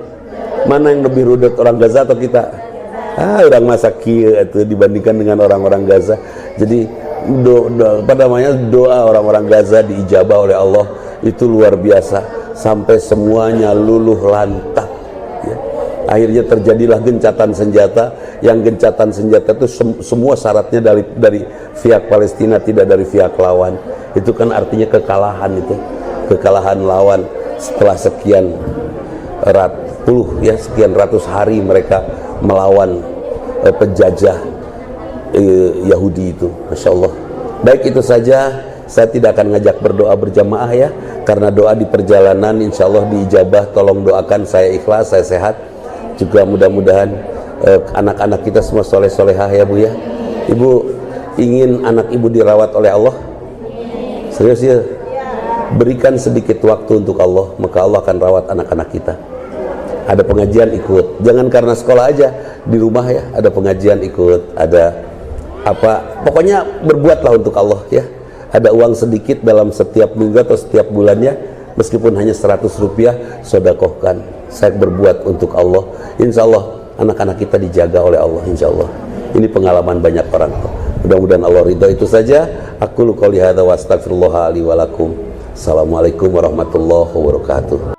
Mana yang lebih rudet, orang Gaza atau kita? Orang masa kia itu dibandingkan dengan orang-orang Gaza. Jadi doa orang-orang Gaza diijabah oleh Allah itu luar biasa, sampai semuanya luluh lantak ya. Akhirnya terjadilah gencatan senjata. Yang gencatan senjata itu semua syaratnya dari pihak Palestina, tidak dari pihak lawan. Itu kan artinya kekalahan, itu kekalahan lawan setelah sekian sekian ratus hari mereka melawan penjajah Yahudi itu. Masya Allah. Baik, itu saja. Saya tidak akan ngajak berdoa berjamaah ya, karena doa di perjalanan insya Allah diijabah. Tolong doakan saya ikhlas, saya sehat, juga mudah-mudahan anak-anak kita semua soleh-solehah ya Bu ya. Ibu ingin anak ibu dirawat oleh Allah? Serius ya? Berikan sedikit waktu untuk Allah, maka Allah akan rawat anak-anak kita. Ada pengajian ikut, jangan karena sekolah aja, di rumah ya ada pengajian ikut, ada apa, pokoknya berbuatlah untuk Allah ya. Ada uang sedikit dalam setiap minggu atau setiap bulannya, meskipun hanya 100 rupiah, sodakohkan. Saya berbuat untuk Allah, insya Allah anak-anak kita dijaga oleh Allah, insya Allah. Ini pengalaman banyak orang, mudah-mudahan Allah ridha. Itu saja. Aku qouli hadza wa astaghfirullah li wa lakum. Assalamualaikum warahmatullahi wabarakatuh.